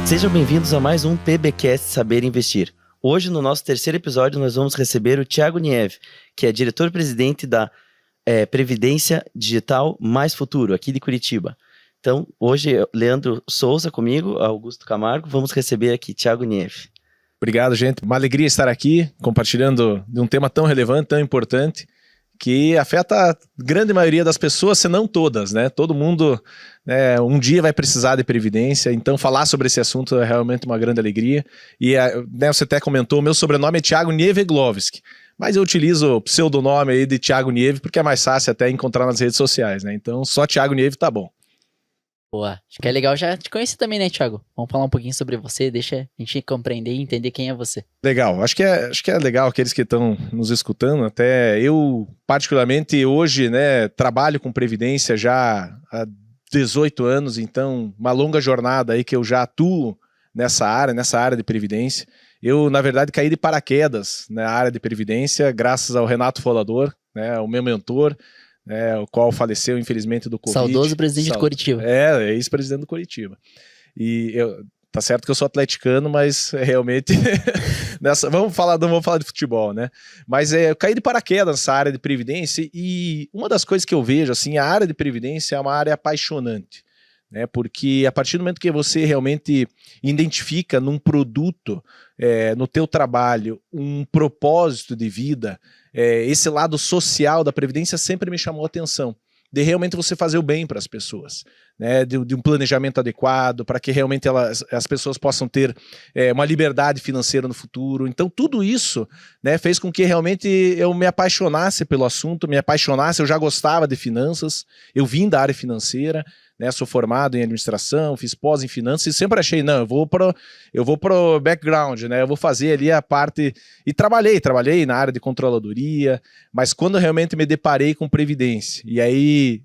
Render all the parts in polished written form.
Sejam bem-vindos a mais um PBcast Saber Investir. Hoje, no nosso terceiro episódio, nós vamos receber o Thiago Nieve, que é diretor-presidente da Previdência Digital Mais Futuro, aqui de Curitiba. Então, hoje, Leandro Souza comigo, Augusto Camargo, vamos receber aqui Thiago Nieve. Obrigado, gente. Uma alegria estar aqui, compartilhando de um tema tão relevante, tão importante, que afeta a grande maioria das pessoas, se não todas, né? Todo mundo, né, um dia vai precisar de previdência, então falar sobre esse assunto é realmente uma grande alegria. E né, você até comentou, meu sobrenome é Thiago Nieveglovski, mas eu utilizo o pseudonome aí de Thiago Nieve, porque é mais fácil até encontrar nas redes sociais, né? Então só Thiago Nieve tá bom. Boa, acho que é legal já te conhecer também, né, Thiago? Vamos falar um pouquinho sobre você, deixa a gente compreender e entender quem é você. Legal, acho que é legal aqueles que estão nos escutando, até eu particularmente hoje, né, trabalho com previdência já há 18 anos, então uma longa jornada aí que eu já atuo nessa área de previdência. Eu, na verdade, caí de paraquedas na área de previdência, graças ao Renato Folador, né, o meu mentor, o qual faleceu, infelizmente, do Covid. Saudoso presidente do Curitiba. É ex-presidente do Curitiba. E tá certo que eu sou atleticano, mas realmente não vamos falar de futebol, né? Mas eu caí de paraquedas nessa área de previdência e uma das coisas que eu vejo, assim, a área de previdência é uma área apaixonante, né? Porque a partir do momento que você realmente identifica num produto, no teu trabalho, um propósito de vida, esse lado social da previdência sempre me chamou a atenção. De realmente você fazer o bem para as pessoas, né? De um planejamento adequado, para que realmente as pessoas possam ter uma liberdade financeira no futuro. Então tudo isso, né, fez com que realmente eu me apaixonasse pelo assunto, eu já gostava de finanças, eu vim da área financeira, né, sou formado em administração, fiz pós em finanças e sempre achei, não, eu vou pro background, né, eu vou fazer ali a parte, e trabalhei na área de controladoria, mas quando eu realmente me deparei com previdência, e aí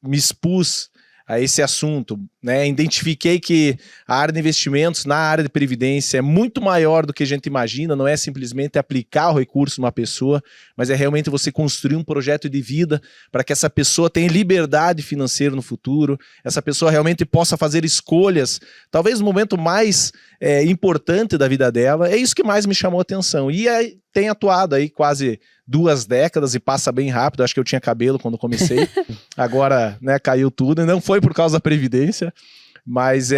me expus a esse assunto, né, identifiquei que a área de investimentos na área de previdência é muito maior do que a gente imagina, não é simplesmente aplicar o recurso numa pessoa, mas é realmente você construir um projeto de vida para que essa pessoa tenha liberdade financeira no futuro, essa pessoa realmente possa fazer escolhas, talvez no momento mais importante da vida dela. É isso que mais me chamou a atenção. E tem atuado aí quase 2 décadas e passa bem rápido. Acho que eu tinha cabelo quando comecei, agora, né, caiu tudo, e não foi por causa da previdência, mas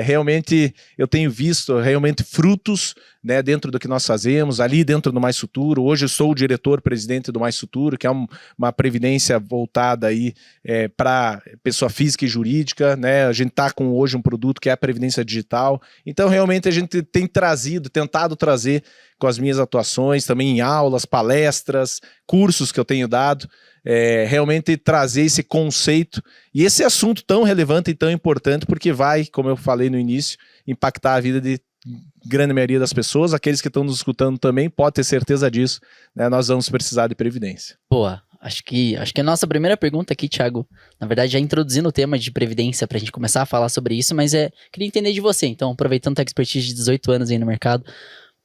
realmente eu tenho visto realmente frutos, né, dentro do que nós fazemos, ali dentro do Mais Futuro. Hoje eu sou o diretor-presidente do Mais Futuro, que é uma previdência voltada aí para pessoa física e jurídica, né? A gente está com hoje um produto que é a Previdência Digital. Então realmente a gente tem tentado trazer com as minhas atuações, também em aulas, palestras, cursos que eu tenho dado, realmente trazer esse conceito e esse assunto tão relevante e tão importante, porque vai, como eu falei no início, impactar a vida de grande maioria das pessoas. Aqueles que estão nos escutando também, pode ter certeza disso, né? Nós vamos precisar de previdência. Boa, acho que a nossa primeira pergunta aqui, Thiago, na verdade já introduzindo o tema de previdência pra gente começar a falar sobre isso, mas queria entender de você, então aproveitando a expertise de 18 anos aí no mercado,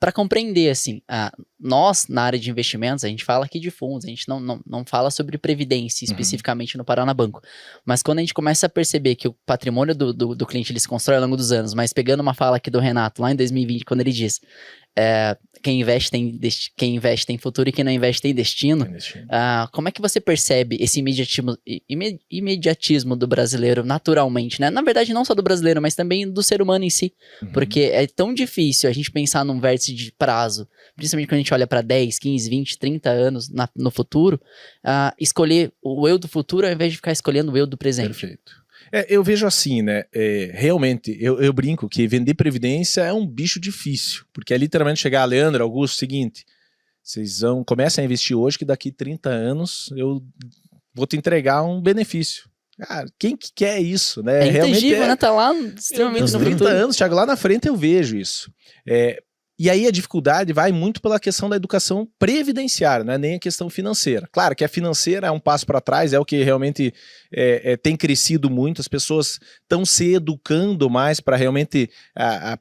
para compreender, assim, nós, na área de investimentos, a gente fala aqui de fundos, a gente não fala sobre previdência especificamente no Paraná Banco, mas quando a gente começa a perceber que o patrimônio do cliente ele se constrói ao longo dos anos, mas pegando uma fala aqui do Renato, lá em 2020, quando ele diz quem investe tem futuro e quem não investe tem destino, como é que você percebe esse imediatismo do brasileiro naturalmente, né? Na verdade, não só do brasileiro, mas também do ser humano em si, porque é tão difícil a gente pensar num vértice de prazo, principalmente quando a gente olha para 10, 15, 20, 30 anos no futuro, escolher o eu do futuro ao invés de ficar escolhendo o eu do presente. Perfeito. Eu vejo assim, né, realmente, eu brinco que vender previdência é um bicho difícil, porque é literalmente chegar, Leandro, Augusto, seguinte, vocês comecem a investir hoje que daqui 30 anos eu vou te entregar um benefício. Cara, quem que quer isso, né? É intangível, né? Tá lá extremamente no futuro. 30 anos, Thiago, lá na frente eu vejo isso. E aí a dificuldade vai muito pela questão da educação previdenciária, né? Nem a questão financeira. Claro que a financeira é um passo para trás, é o que realmente tem crescido muito, as pessoas estão se educando mais para realmente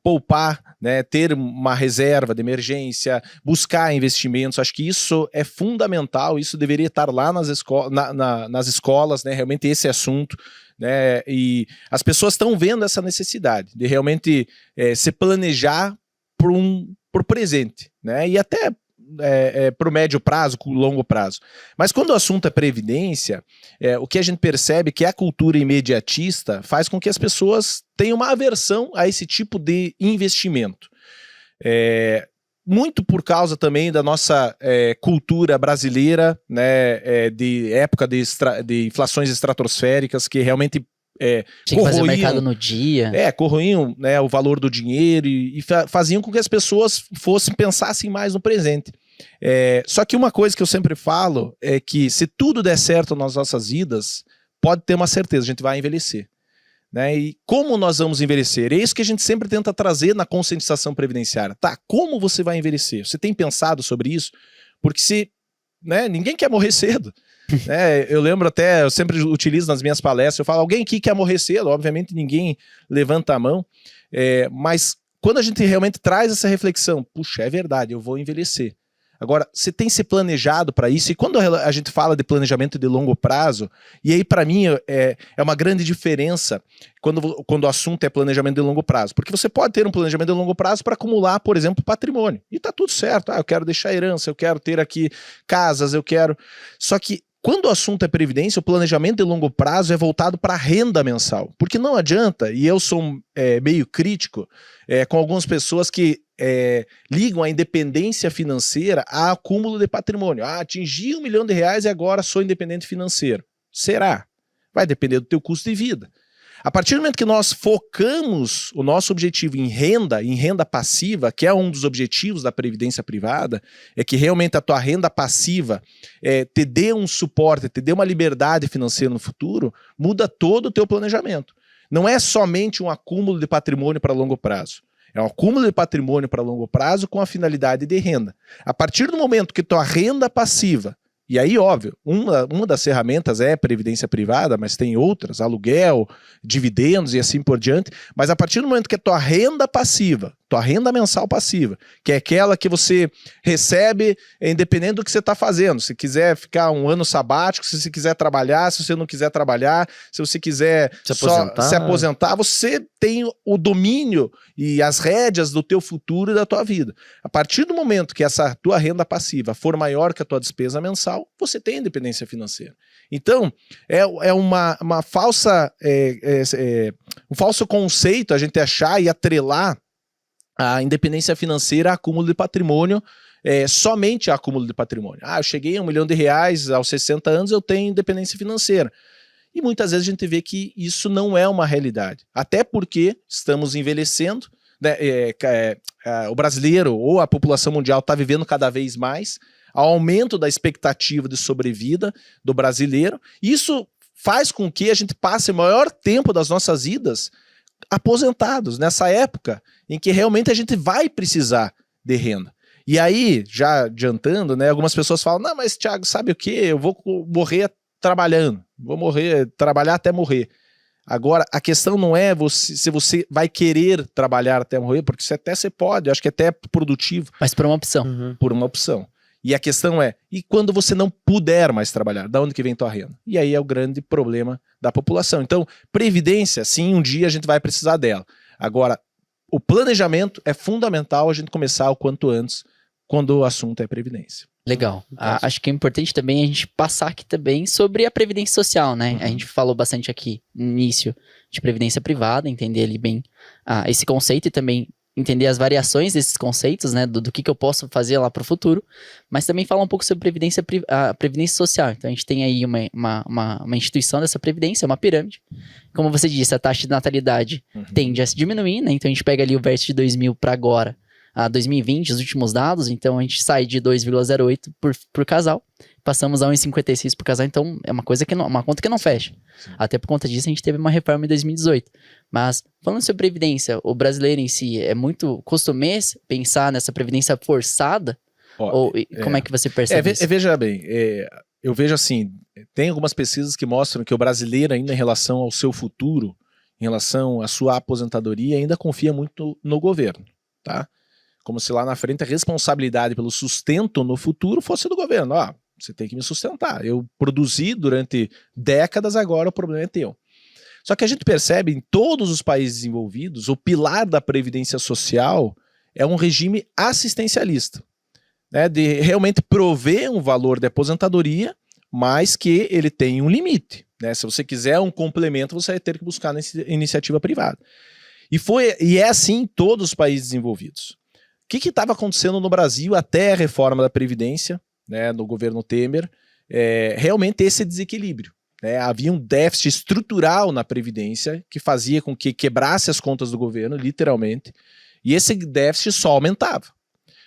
poupar, né? Ter uma reserva de emergência, buscar investimentos. Acho que isso é fundamental, isso deveria estar lá nas escolas, né? Realmente esse assunto né? E as pessoas estão vendo essa necessidade de realmente se planejar por presente, né? E até para o médio prazo, longo prazo. Mas quando o assunto é previdência, o que a gente percebe é que a cultura imediatista faz com que as pessoas tenham uma aversão a esse tipo de investimento. Muito por causa também da nossa cultura brasileira, né, de época de inflações estratosféricas que realmente tinha que fazer o mercado no dia. Corroíam, né, o valor do dinheiro e faziam com que as pessoas pensassem mais no presente. Só que uma coisa que eu sempre falo é que se tudo der certo nas nossas vidas, pode ter uma certeza, a gente vai envelhecer. Né? E como nós vamos envelhecer? É isso que a gente sempre tenta trazer na conscientização previdenciária. Tá, como você vai envelhecer? Você tem pensado sobre isso? Porque ninguém quer morrer cedo. Eu lembro até, eu sempre utilizo nas minhas palestras, eu falo, alguém aqui quer morrer cedo? Obviamente ninguém levanta a mão, mas quando a gente realmente traz essa reflexão, puxa, é verdade, eu vou envelhecer. Agora, você tem se planejado para isso? E quando a gente fala de planejamento de longo prazo, e aí para mim é uma grande diferença quando o assunto é planejamento de longo prazo. Porque você pode ter um planejamento de longo prazo para acumular, por exemplo, patrimônio. E tá tudo certo. Eu quero deixar herança, eu quero ter aqui casas, eu quero... Só que quando o assunto é previdência, o planejamento de longo prazo é voltado para a renda mensal. Porque não adianta, e eu sou meio crítico com algumas pessoas que ligam a independência financeira a acúmulo de patrimônio. Atingi R$1 milhão e agora sou independente financeiro. Será? Vai depender do teu custo de vida. A partir do momento que nós focamos o nosso objetivo em renda passiva, que é um dos objetivos da previdência privada, é que realmente a tua renda passiva te dê um suporte, te dê uma liberdade financeira no futuro, muda todo o teu planejamento. Não é somente um acúmulo de patrimônio para longo prazo. É um acúmulo de patrimônio para longo prazo com a finalidade de renda. A partir do momento que tua renda passiva, e aí, óbvio, uma das ferramentas é previdência privada, mas tem outras, aluguel, dividendos e assim por diante. Mas a partir do momento que a tua renda passiva, tua renda mensal passiva, que é aquela que você recebe independente do que você está fazendo. Se quiser ficar um ano sabático, se você quiser trabalhar, se você não quiser trabalhar, se você quiser se aposentar, você tem o domínio e as rédeas do teu futuro e da tua vida. A partir do momento que essa tua renda passiva for maior que a tua despesa mensal, você tem independência financeira. Então, é uma falsa, um falso conceito a gente achar e atrelar a independência financeira a acúmulo de patrimônio, somente a acúmulo de patrimônio. Eu cheguei a R$1 milhão aos 60 anos, eu tenho independência financeira. E muitas vezes a gente vê que isso não é uma realidade. Até porque estamos envelhecendo, né? O brasileiro ou a população mundial está vivendo cada vez mais, ao aumento da expectativa de sobrevida do brasileiro. Isso faz com que a gente passe o maior tempo das nossas vidas aposentados, nessa época em que realmente a gente vai precisar de renda. E aí, já adiantando, né, algumas pessoas falam, não, mas Thiago, sabe o quê? Eu vou morrer trabalhando, trabalhar até morrer. Agora, a questão não é se você vai querer trabalhar até morrer, porque você pode, acho que até é produtivo. Mas por uma opção. Por uma opção. E a questão é, e quando você não puder mais trabalhar, da onde que vem tua renda? E aí é o grande problema da população. Então, previdência, sim, um dia a gente vai precisar dela. Agora, o planejamento é fundamental a gente começar o quanto antes, quando o assunto é previdência. Legal. Acho que é importante também a gente passar aqui também sobre a previdência social, né? A gente falou bastante aqui no início de previdência privada, entender ali bem esse conceito e também entender as variações desses conceitos, né? Do que eu posso fazer lá para o futuro, mas também falar um pouco sobre a previdência social. Então a gente tem aí uma instituição dessa previdência, uma pirâmide. Como você disse, a taxa de natalidade tende a se diminuir, né? Então a gente pega ali o verso de 2000 para agora, a 2020, os últimos dados, então a gente sai de 2,08 por casal, passamos a 1,56 por casal, então é uma conta que não fecha. Sim. Até por conta disso a gente teve uma reforma em 2018. Mas falando sobre previdência, o brasileiro em si é muito costumeiro pensar nessa previdência forçada? Como é que você percebe isso? Veja bem, eu vejo assim, tem algumas pesquisas que mostram que o brasileiro ainda em relação ao seu futuro, em relação à sua aposentadoria, ainda confia muito no governo, tá? Como se lá na frente a responsabilidade pelo sustento no futuro fosse do governo. Você tem que me sustentar. Eu produzi durante décadas, agora o problema é teu. Só que a gente percebe em todos os países desenvolvidos, o pilar da previdência social é um regime assistencialista, né, de realmente prover um valor de aposentadoria, mas que ele tem um limite, né? Se você quiser um complemento, você vai ter que buscar na iniciativa privada. E é assim em todos os países desenvolvidos. O que estava acontecendo no Brasil até a reforma da Previdência, né, no governo Temer? Realmente esse desequilíbrio, né? Havia um déficit estrutural na Previdência que fazia com que quebrasse as contas do governo, literalmente, e esse déficit só aumentava.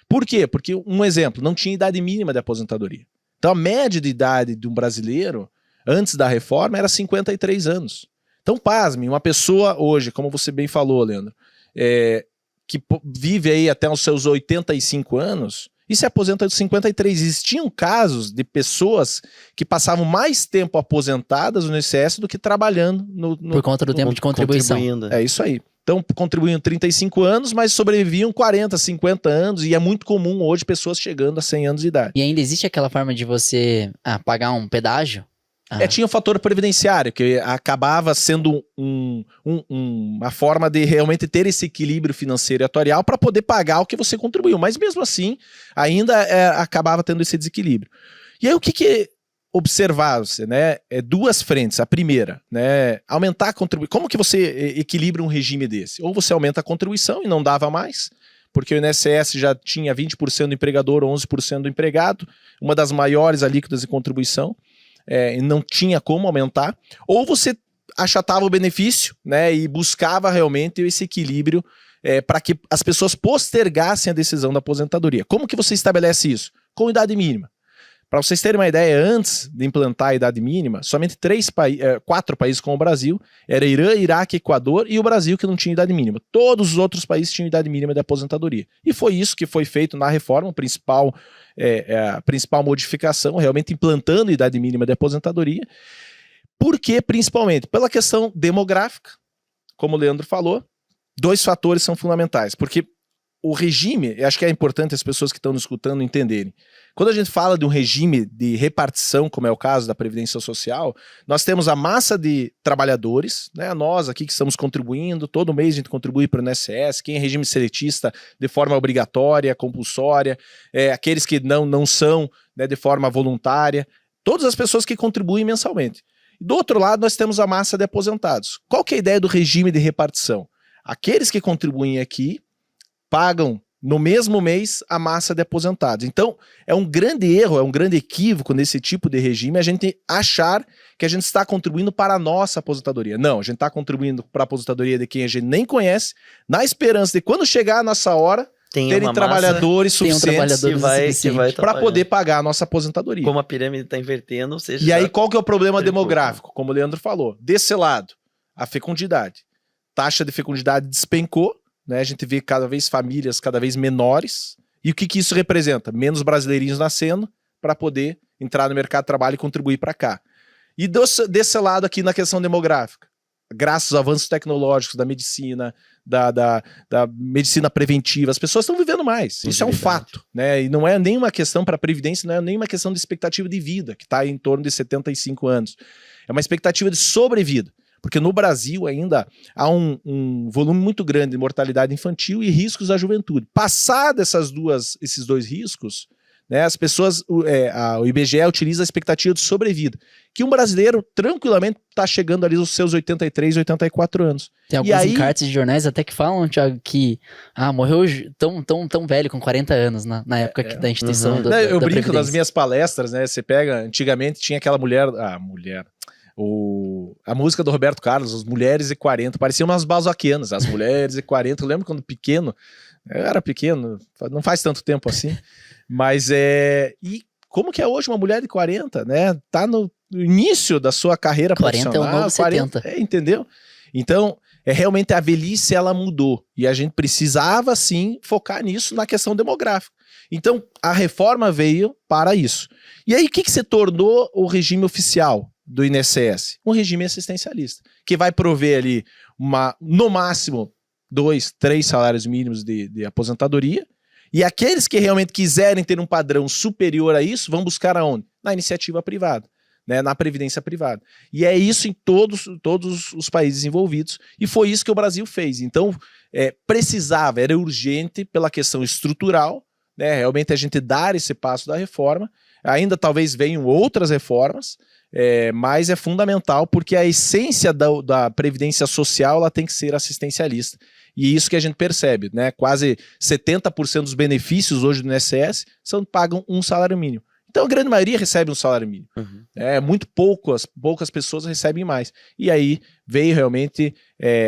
Por quê? Porque, um exemplo, não tinha idade mínima de aposentadoria. Então a média de idade de um brasileiro, antes da reforma, era 53 anos. Então, pasme, uma pessoa hoje, como você bem falou, Leandro, que vive aí até os seus 85 anos e se aposenta aos 53. Existiam casos de pessoas que passavam mais tempo aposentadas no INSS do que trabalhando por conta do tempo de contribuição. É isso aí. Então, contribuíam 35 anos, mas sobreviviam 40, 50 anos, e é muito comum hoje pessoas chegando a 100 anos de idade. E ainda existe aquela forma de você pagar um pedágio? Tinha o fator previdenciário, que acabava sendo uma forma de realmente ter esse equilíbrio financeiro e atuarial para poder pagar o que você contribuiu. Mas mesmo assim, ainda acabava tendo esse desequilíbrio. E aí o que observar-se, né? Duas frentes. A primeira, né? Aumentar a contribuição. Como que você equilibra um regime desse? Ou você aumenta a contribuição e não dava mais, porque o INSS já tinha 20% do empregador, 11% do empregado, uma das maiores alíquotas de contribuição. E não tinha como aumentar, ou você achatava o benefício, né, e buscava realmente esse equilíbrio para que as pessoas postergassem a decisão da aposentadoria. Como que você estabelece isso? Com idade mínima. Para vocês terem uma ideia, antes de implantar a idade mínima, somente 4 países como o Brasil, era Irã, Iraque, Equador e o Brasil que não tinha idade mínima. Todos os outros países tinham idade mínima de aposentadoria. E foi isso que foi feito na reforma, a principal modificação, realmente implantando a idade mínima de aposentadoria. Por quê? Principalmente pela questão demográfica, como o Leandro falou, 2 fatores são fundamentais, porque o regime, eu acho que é importante as pessoas que estão nos escutando entenderem. Quando a gente fala de um regime de repartição, como é o caso da Previdência Social, nós temos a massa de trabalhadores, né, nós aqui que estamos contribuindo, todo mês a gente contribui para o INSS, quem é regime seletista de forma obrigatória, compulsória, aqueles que não são, né, de forma voluntária, todas as pessoas que contribuem mensalmente. Do outro lado, nós temos a massa de aposentados. Qual que é a ideia do regime de repartição? Aqueles que contribuem aqui pagam no mesmo mês a massa de aposentados. Então, é um grande erro, é um grande equívoco nesse tipo de regime a gente achar que a gente está contribuindo para a nossa aposentadoria. Não, a gente está contribuindo para a aposentadoria de quem a gente nem conhece, na esperança de quando chegar a nossa hora, terem trabalhadores suficientes para poder pagar a nossa aposentadoria. Como a pirâmide está invertendo, ou seja... E aí, qual que é o problema demográfico? Como o Leandro falou, desse lado, a fecundidade. Taxa de fecundidade despencou, né? A gente vê cada vez famílias cada vez menores. E o que isso representa? Menos brasileirinhos nascendo para poder entrar no mercado de trabalho e contribuir para cá. E desse lado aqui na questão demográfica, graças aos avanços tecnológicos da medicina, da medicina preventiva, as pessoas estão vivendo mais. Isso é um fato, né? E não é nenhuma questão para a Previdência, não é nenhuma questão de expectativa de vida, que está em torno de 75 anos. É uma expectativa de sobrevida. Porque no Brasil ainda há um volume muito grande de mortalidade infantil e riscos da juventude. Passado esses 2 riscos, né, as pessoas, o IBGE utiliza a expectativa de sobrevida, que um brasileiro tranquilamente está chegando ali aos seus 83, 84 anos. Tem alguns encartes de jornais até que falam, Thiago, que morreu tão velho, com 40 anos, na época da instituição da eu brinco Previdência. nas minhas palestras, né? Você pega, antigamente tinha aquela a música do Roberto Carlos, As Mulheres e 40, pareciam umas balzaquianas, As Mulheres e 40, eu lembro quando pequeno, eu era pequeno, não faz tanto tempo assim, mas e como que é hoje uma mulher de 40, né, tá no início da sua carreira 40 profissional, é o novo 70. Entendeu? Então, realmente a velhice ela mudou, e a gente precisava sim focar nisso na questão demográfica. Então, a reforma veio para isso. E aí, o que se tornou o regime oficial do INSS? Um regime assistencialista, que vai prover ali no máximo 2, 3 salários mínimos de aposentadoria, e aqueles que realmente quiserem ter um padrão superior a isso, vão buscar aonde? Na iniciativa privada. né, na previdência privada. E é isso em todos os países envolvidos, e foi isso que o Brasil fez. Então, precisava, era urgente pela questão estrutural, né, realmente a gente dar esse passo da reforma. Ainda talvez venham outras reformas, mas é fundamental porque a essência da previdência social ela tem que ser assistencialista. E isso que a gente percebe, né? Quase 70% dos benefícios hoje do INSS pagam um salário mínimo. Então a grande maioria recebe um salário mínimo. Uhum. Muito poucas pessoas recebem mais. E aí veio realmente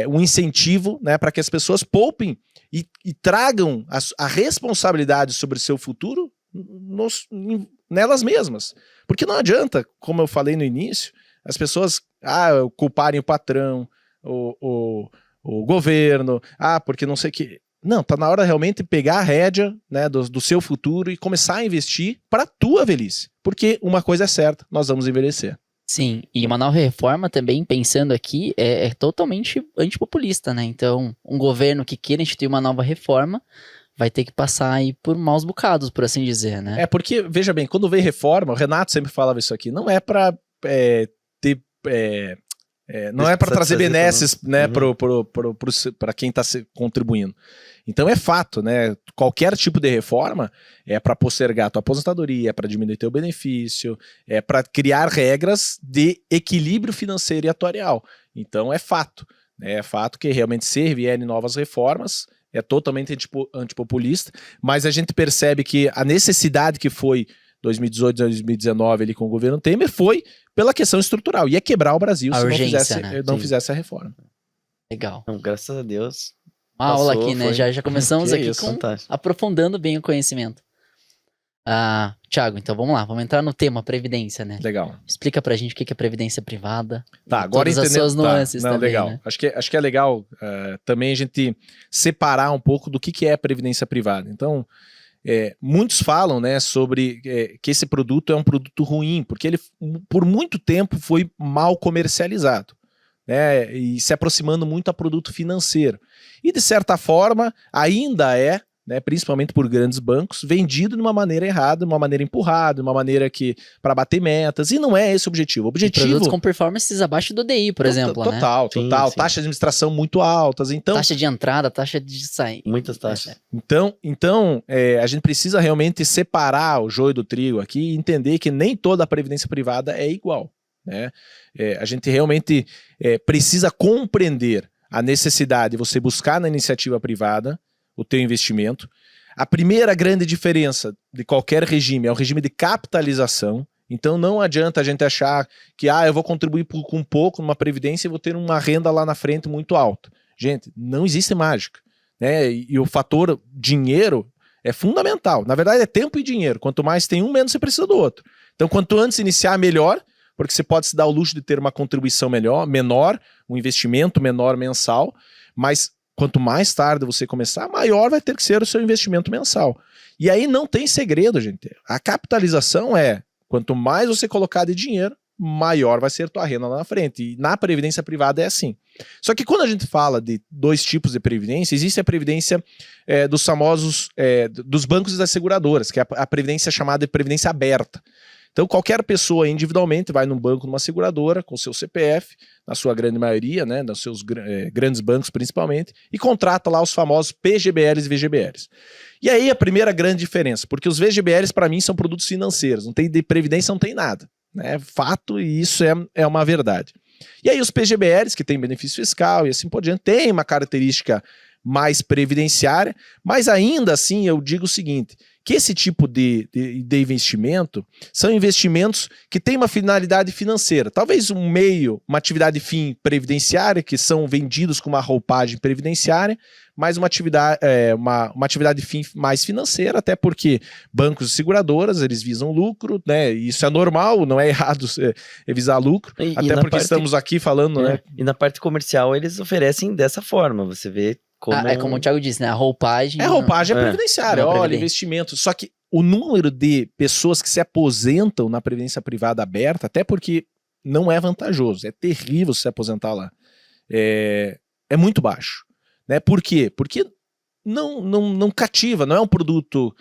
um incentivo, né, para que as pessoas poupem e tragam a responsabilidade sobre o seu futuro nelas mesmas. Porque não adianta, como eu falei no início, as pessoas culparem o patrão, o governo, porque não sei o que. Não, tá na hora realmente pegar a rédea, né, do seu futuro e começar a investir para a tua velhice. Porque uma coisa é certa, nós vamos envelhecer. Sim, e uma nova reforma também, pensando aqui, é totalmente antipopulista, né? Então, um governo que queira instituir uma nova reforma vai ter que passar aí por maus bocados, por assim dizer, né? Porque, veja bem, quando vem reforma, o Renato sempre falava isso aqui, não é para não é para trazer benesses, né, para quem está contribuindo. Então é fato, né? Qualquer tipo de reforma é para postergar a tua aposentadoria, é para diminuir teu benefício, é para criar regras de equilíbrio financeiro e atuarial. Então é fato, né? É fato que realmente se vierem novas reformas é totalmente antipopulista, mas a gente percebe que a necessidade que foi 2018, 2019 ali com o governo Temer foi pela questão estrutural. Ia quebrar o Brasil se não fizesse a reforma. Legal. Então, graças a Deus. Uma aula aqui, né? Já começamos aqui aprofundando bem o conhecimento. Thiago, então vamos lá. Vamos entrar no tema Previdência, né? Legal. Explica pra gente o que é Previdência Privada. Agora todas as suas nuances também, legal. Né? Acho que é legal também a gente separar um pouco do que é Previdência Privada. Então, muitos falam, né, sobre que esse produto é um produto ruim, porque ele por muito tempo foi mal comercializado, né, e se aproximando muito a produto financeiro. E de certa forma ainda né, principalmente por grandes bancos, vendido de uma maneira errada, de uma maneira empurrada, de uma maneira para bater metas, e não é esse o objetivo. Produtos com performances abaixo do DI, por exemplo, né? Total. Sim. Taxas de administração muito altas, então... Taxa de entrada, taxa de sair. Muitas taxas. Então a gente precisa realmente separar o joio do trigo aqui e entender que nem toda a previdência privada é igual, né? A gente realmente precisa compreender a necessidade de você buscar na iniciativa privada o teu investimento. A primeira grande diferença de qualquer regime é o regime de capitalização. Então não adianta a gente achar que eu vou contribuir com pouco numa previdência e vou ter uma renda lá na frente muito alta. Gente, não existe mágica, né? E o fator dinheiro é fundamental. Na verdade é tempo e dinheiro. Quanto mais tem um, menos você precisa do outro. Então quanto antes iniciar, melhor, porque você pode se dar o luxo de ter uma contribuição menor, um investimento menor mensal, mas quanto mais tarde você começar, maior vai ter que ser o seu investimento mensal. E aí não tem segredo, gente. A capitalização quanto mais você colocar de dinheiro, maior vai ser tua renda lá na frente. E na previdência privada é assim. Só que quando a gente fala de dois tipos de previdência, existe a previdência dos famosos, dos bancos e das seguradoras, que é a previdência chamada de previdência aberta. Então qualquer pessoa individualmente vai num banco, numa seguradora, com seu CPF, na sua grande maioria, né, nos seus grandes bancos principalmente, e contrata lá os famosos PGBLs e VGBLs. E aí a primeira grande diferença, porque os VGBLs para mim são produtos financeiros, não tem de previdência, não tem nada, né, fato, e isso é uma verdade. E aí os PGBLs, que tem benefício fiscal e assim por diante, tem uma característica mais previdenciária, mas ainda assim eu digo o seguinte, que esse tipo de investimento são investimentos que têm uma finalidade financeira, talvez uma atividade fim previdenciária, que são vendidos com uma roupagem previdenciária, mas uma atividade fim mais financeira, até porque bancos e seguradoras, eles visam lucro, né? E isso é normal, não é errado visar lucro, até porque estamos aqui falando, né? E na parte comercial eles oferecem dessa forma, você vê como... como o Thiago disse, né? A roupagem... roupagem previdenciária, olha, investimento. Só que o número de pessoas que se aposentam na previdência privada aberta, até porque não é vantajoso, é terrível se aposentar lá, é muito baixo. Né? Por quê? Porque não cativa, não é um produto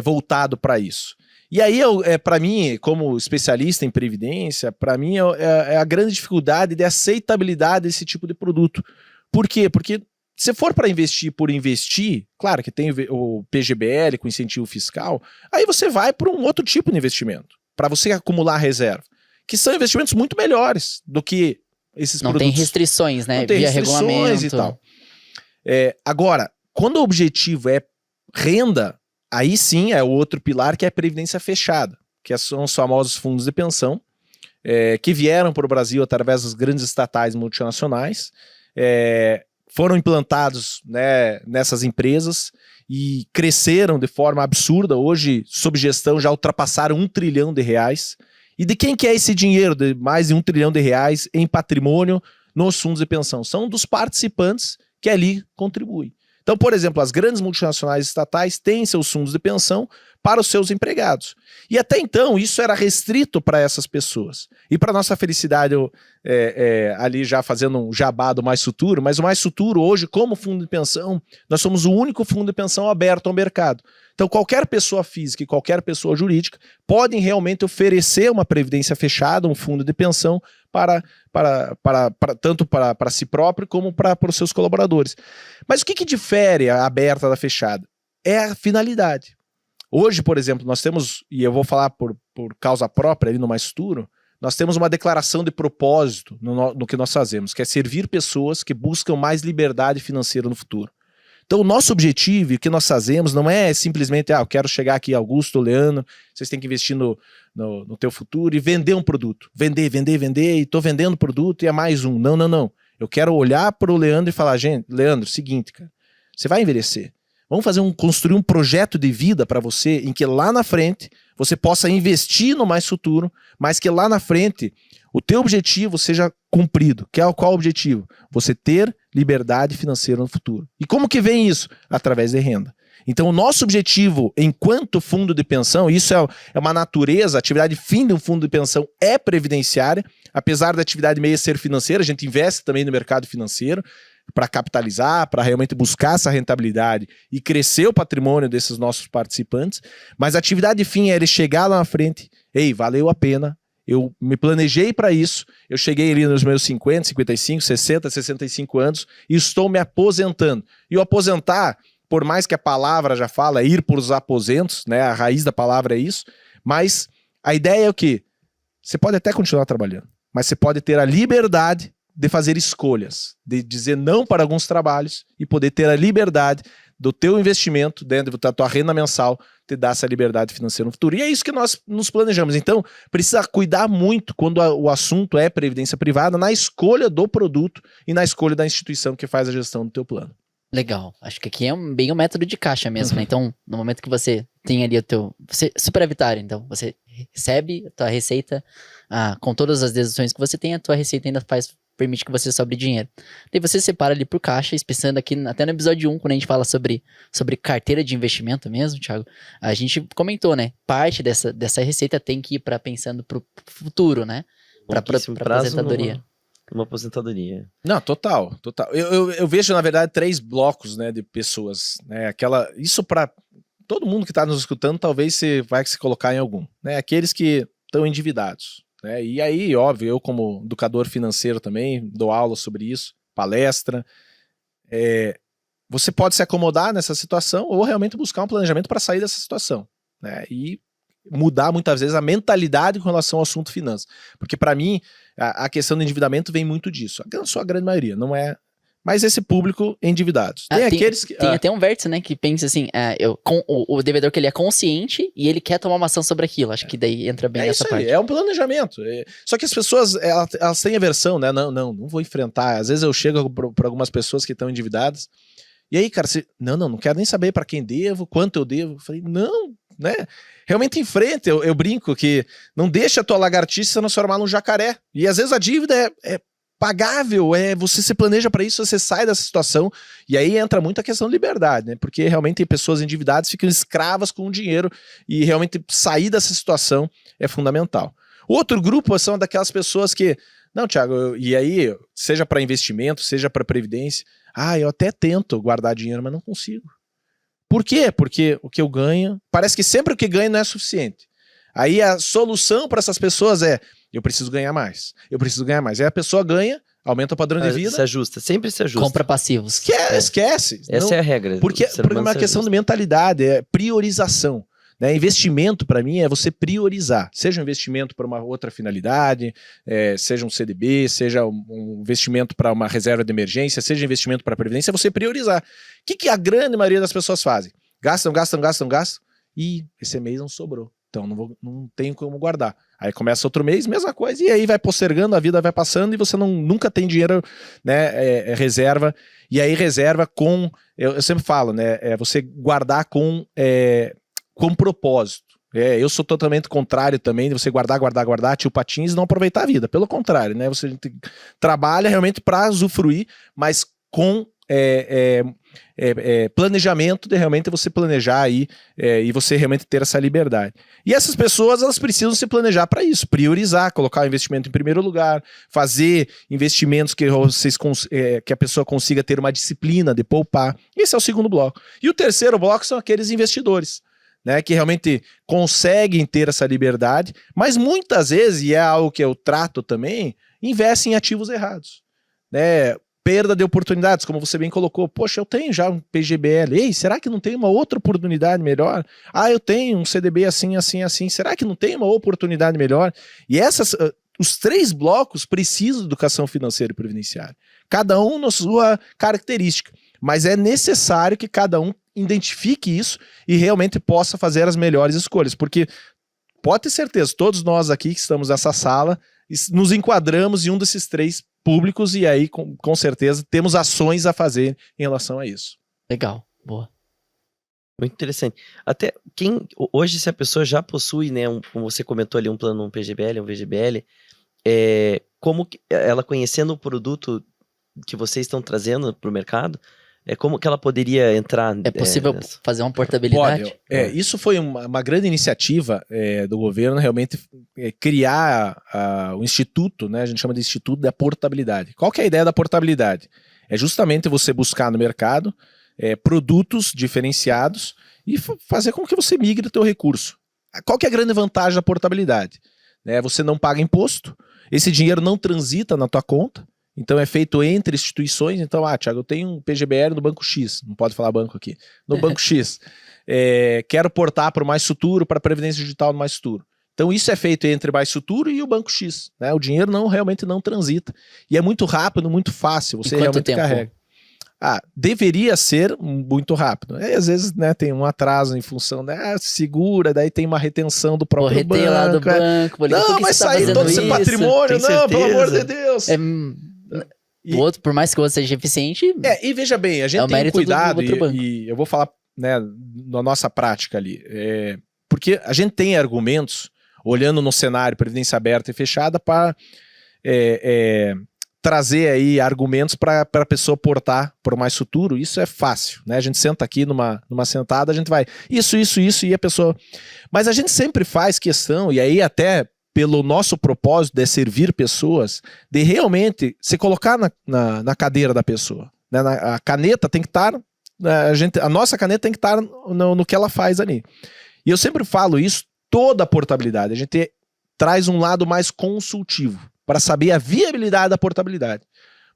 voltado para isso. E aí, para mim, como especialista em previdência, para mim é a grande dificuldade de aceitabilidade desse tipo de produto. Por quê? Porque se for para investir por investir, claro que tem o PGBL com incentivo fiscal, aí você vai para um outro tipo de investimento, para você acumular reserva, que são investimentos muito melhores do que esses Não produtos. tem restrições, né? Não tem Via restrições regulamento e tal. Agora, quando o objetivo é renda, aí sim é o outro pilar, que é a previdência fechada, que são os famosos fundos de pensão, que vieram para o Brasil através das grandes estatais multinacionais, foram implantados, né, nessas empresas e cresceram de forma absurda. Hoje, sob gestão, já ultrapassaram R$1 trilhão. E de quem que é esse dinheiro de mais de R$1 trilhão em patrimônio nos fundos de pensão? São dos participantes que ali contribuem. Então, por exemplo, as grandes multinacionais estatais têm seus fundos de pensão para os seus empregados. E até então, isso era restrito para essas pessoas. E para nossa felicidade, ali já fazendo um jabá do Mais Futuro, mas o Mais Futuro hoje, como fundo de pensão, nós somos o único fundo de pensão aberto ao mercado. Então, qualquer pessoa física e qualquer pessoa jurídica podem realmente oferecer uma previdência fechada, um fundo de pensão, tanto para si próprio como para os seus colaboradores. Mas o que difere a aberta da fechada? É a finalidade. Hoje, por exemplo, nós temos, e eu vou falar por causa própria ali no Mais Futuro, nós temos uma declaração de propósito no que nós fazemos, que é servir pessoas que buscam mais liberdade financeira no futuro. Então, o nosso objetivo e o que nós fazemos não é simplesmente, eu quero chegar aqui, Augusto, Leandro, vocês têm que investir no teu futuro e vender um produto. Vender, e estou vendendo produto e é mais um. Não. Eu quero olhar para o Leandro e falar, gente, Leandro, seguinte, cara, você vai envelhecer. Vamos construir um projeto de vida para você em que lá na frente você possa investir no Mais Futuro, mas que lá na frente o teu objetivo seja cumprido. Qual o objetivo? Você ter liberdade financeira no futuro. E como que vem isso? Através de renda. Então o nosso objetivo enquanto fundo de pensão, isso é uma natureza, a atividade fim de um fundo de pensão é previdenciária, apesar da atividade meio ser financeira, a gente investe também no mercado financeiro, para capitalizar, para realmente buscar essa rentabilidade e crescer o patrimônio desses nossos participantes, mas a atividade fim é ele chegar lá na frente, valeu a pena, eu me planejei para isso, eu cheguei ali nos meus 50, 55, 60, 65 anos e estou me aposentando. E o aposentar, por mais que a palavra já fala, ir por os aposentos, né, a raiz da palavra é isso, mas a ideia é o quê? Você pode até continuar trabalhando, mas você pode ter a liberdade de fazer escolhas, de dizer não para alguns trabalhos e poder ter a liberdade do teu investimento dentro da tua renda mensal, te dar essa liberdade financeira no futuro. E é isso que nós nos planejamos. Então, precisa cuidar muito quando o assunto é previdência privada na escolha do produto e na escolha da instituição que faz a gestão do teu plano. Legal. Acho que aqui é bem um método de caixa mesmo, né? Então, no momento que você tem ali você superavitário, então, você recebe a tua receita, com todas as deduções que você tem, a tua receita ainda permite que você sobre dinheiro. Daí você separa ali por caixa, pensando aqui até no episódio 1, quando a gente fala sobre carteira de investimento mesmo, Thiago, a gente comentou, né? Parte dessa receita tem que ir pensando pro futuro, né? Pra aposentadoria. Uma aposentadoria. Não, total. Eu vejo, na verdade, 3 blocos, né, de pessoas, né? Isso para todo mundo que está nos escutando, talvez você vai se colocar em algum, né? Aqueles que estão endividados. E aí, óbvio, eu como educador financeiro também, dou aula sobre isso, palestra. Você pode se acomodar nessa situação ou realmente buscar um planejamento para sair dessa situação, né? E mudar muitas vezes a mentalidade com relação ao assunto finanças. Porque para mim, a questão do endividamento vem muito disso. A sua grande maioria, não é... Mas esse público endividados. Tem aqueles que... Tem até um vértice, né, que pensa assim, o devedor que ele é consciente e ele quer tomar uma ação sobre aquilo. Acho que daí entra bem essa parte. É um planejamento. Só que as pessoas, elas têm aversão, né? Não vou enfrentar. Às vezes eu chego para algumas pessoas que estão endividadas. E aí, cara, não quero nem saber para quem devo, quanto eu devo. Eu falei, não, né? Realmente enfrenta. Eu brinco que não deixa a tua lagartixa se transformar num jacaré. E às vezes a dívida é pagável, você se planeja para isso, você sai dessa situação, e aí entra muito a questão de liberdade, né? Porque realmente tem pessoas endividadas que ficam escravas com o dinheiro, e realmente sair dessa situação é fundamental. Outro grupo são daquelas pessoas que, não, Thiago, e aí, seja para investimento, seja para previdência, eu até tento guardar dinheiro, mas não consigo. Por quê? Porque o que eu ganho, parece que sempre o que ganho não é suficiente. Aí a solução para essas pessoas é, eu preciso ganhar mais, eu preciso ganhar mais. Aí a pessoa ganha, aumenta o padrão de vida. Se ajusta, sempre se ajusta. Compra passivos. Esquece. Essa é a regra. Porque é uma questão de mentalidade, é priorização. Né? Investimento, para mim, é você priorizar. Seja um investimento para uma outra finalidade, seja um CDB, seja um investimento para uma reserva de emergência, seja investimento para previdência, é você priorizar. O que a grande maioria das pessoas fazem? Gastam, e esse mês não sobrou. Então não tenho como guardar. Aí começa outro mês, mesma coisa, e aí vai postergando, a vida vai passando e você nunca tem dinheiro, né, reserva. E aí reserva com, eu sempre falo, né, você guardar com propósito. Eu sou totalmente contrário também de você guardar, tio Patins e não aproveitar a vida. Pelo contrário, né, você trabalha realmente para usufruir, mas com planejamento de realmente você planejar aí e você realmente ter essa liberdade. E essas pessoas, elas precisam se planejar para isso, priorizar, colocar o investimento em primeiro lugar, fazer investimentos que a pessoa consiga ter uma disciplina de poupar. Esse é o segundo bloco. E o terceiro bloco são aqueles investidores, né, que realmente conseguem ter essa liberdade, mas muitas vezes, e é algo que eu trato também, investem em ativos errados, né? Perda de oportunidades, como você bem colocou. Poxa, eu tenho já um PGBL. Ei, será que não tem uma outra oportunidade melhor? Ah, eu tenho um CDB assim. Será que não tem uma oportunidade melhor? E os 3 blocos precisam de educação financeira e previdenciária. Cada um na sua característica. Mas é necessário que cada um identifique isso e realmente possa fazer as melhores escolhas. Porque pode ter certeza, todos nós aqui que estamos nessa sala nos enquadramos em um desses 3 públicos e aí com certeza temos ações a fazer em relação a isso. Legal, boa. Muito interessante. Até hoje, se a pessoa já possui, né, como você comentou ali, um plano, um PGBL, um VGBL, como ela conhecendo o produto que vocês estão trazendo para o mercado, como que ela poderia entrar? É possível fazer uma portabilidade? Isso foi uma grande iniciativa do governo, realmente criar o instituto, né, a gente chama de Instituto da Portabilidade. Qual que é a ideia da portabilidade? É justamente você buscar no mercado produtos diferenciados e fazer com que você migre o teu recurso. Qual que é a grande vantagem da portabilidade? Você não paga imposto, esse dinheiro não transita na tua conta, então é feito entre instituições. Então, Thiago, eu tenho um PGBL no Banco X, não pode falar banco aqui, no Banco X, quero portar para o Mais Futuro, para a Previdência Digital no Mais Futuro. Então isso é feito entre o Mais Futuro e o Banco X, né? O dinheiro realmente não transita, e é muito rápido, muito fácil, você realmente tempo? Carrega. Deveria ser muito rápido. Às vezes, né, tem um atraso em função, né, segura, daí tem uma retenção do próprio banco. Lá do banco. Não, mas sair todo esse patrimônio, não, pelo amor de Deus. Por mais que o outro seja eficiente... E veja bem, a gente tem cuidado, e eu vou falar, né, na nossa prática ali, porque a gente tem argumentos, olhando no cenário previdência aberta e fechada, para trazer aí argumentos para a pessoa portar para o Mais Futuro. Isso é fácil, né? A gente senta aqui numa sentada, a gente vai isso, e a pessoa... Mas a gente sempre faz questão, e aí até pelo nosso propósito de servir pessoas, de realmente se colocar na cadeira da pessoa. Né? A caneta tem que estar... A nossa caneta tem que estar no que ela faz ali. E eu sempre falo isso, toda a portabilidade. A gente traz um lado mais consultivo, para saber a viabilidade da portabilidade.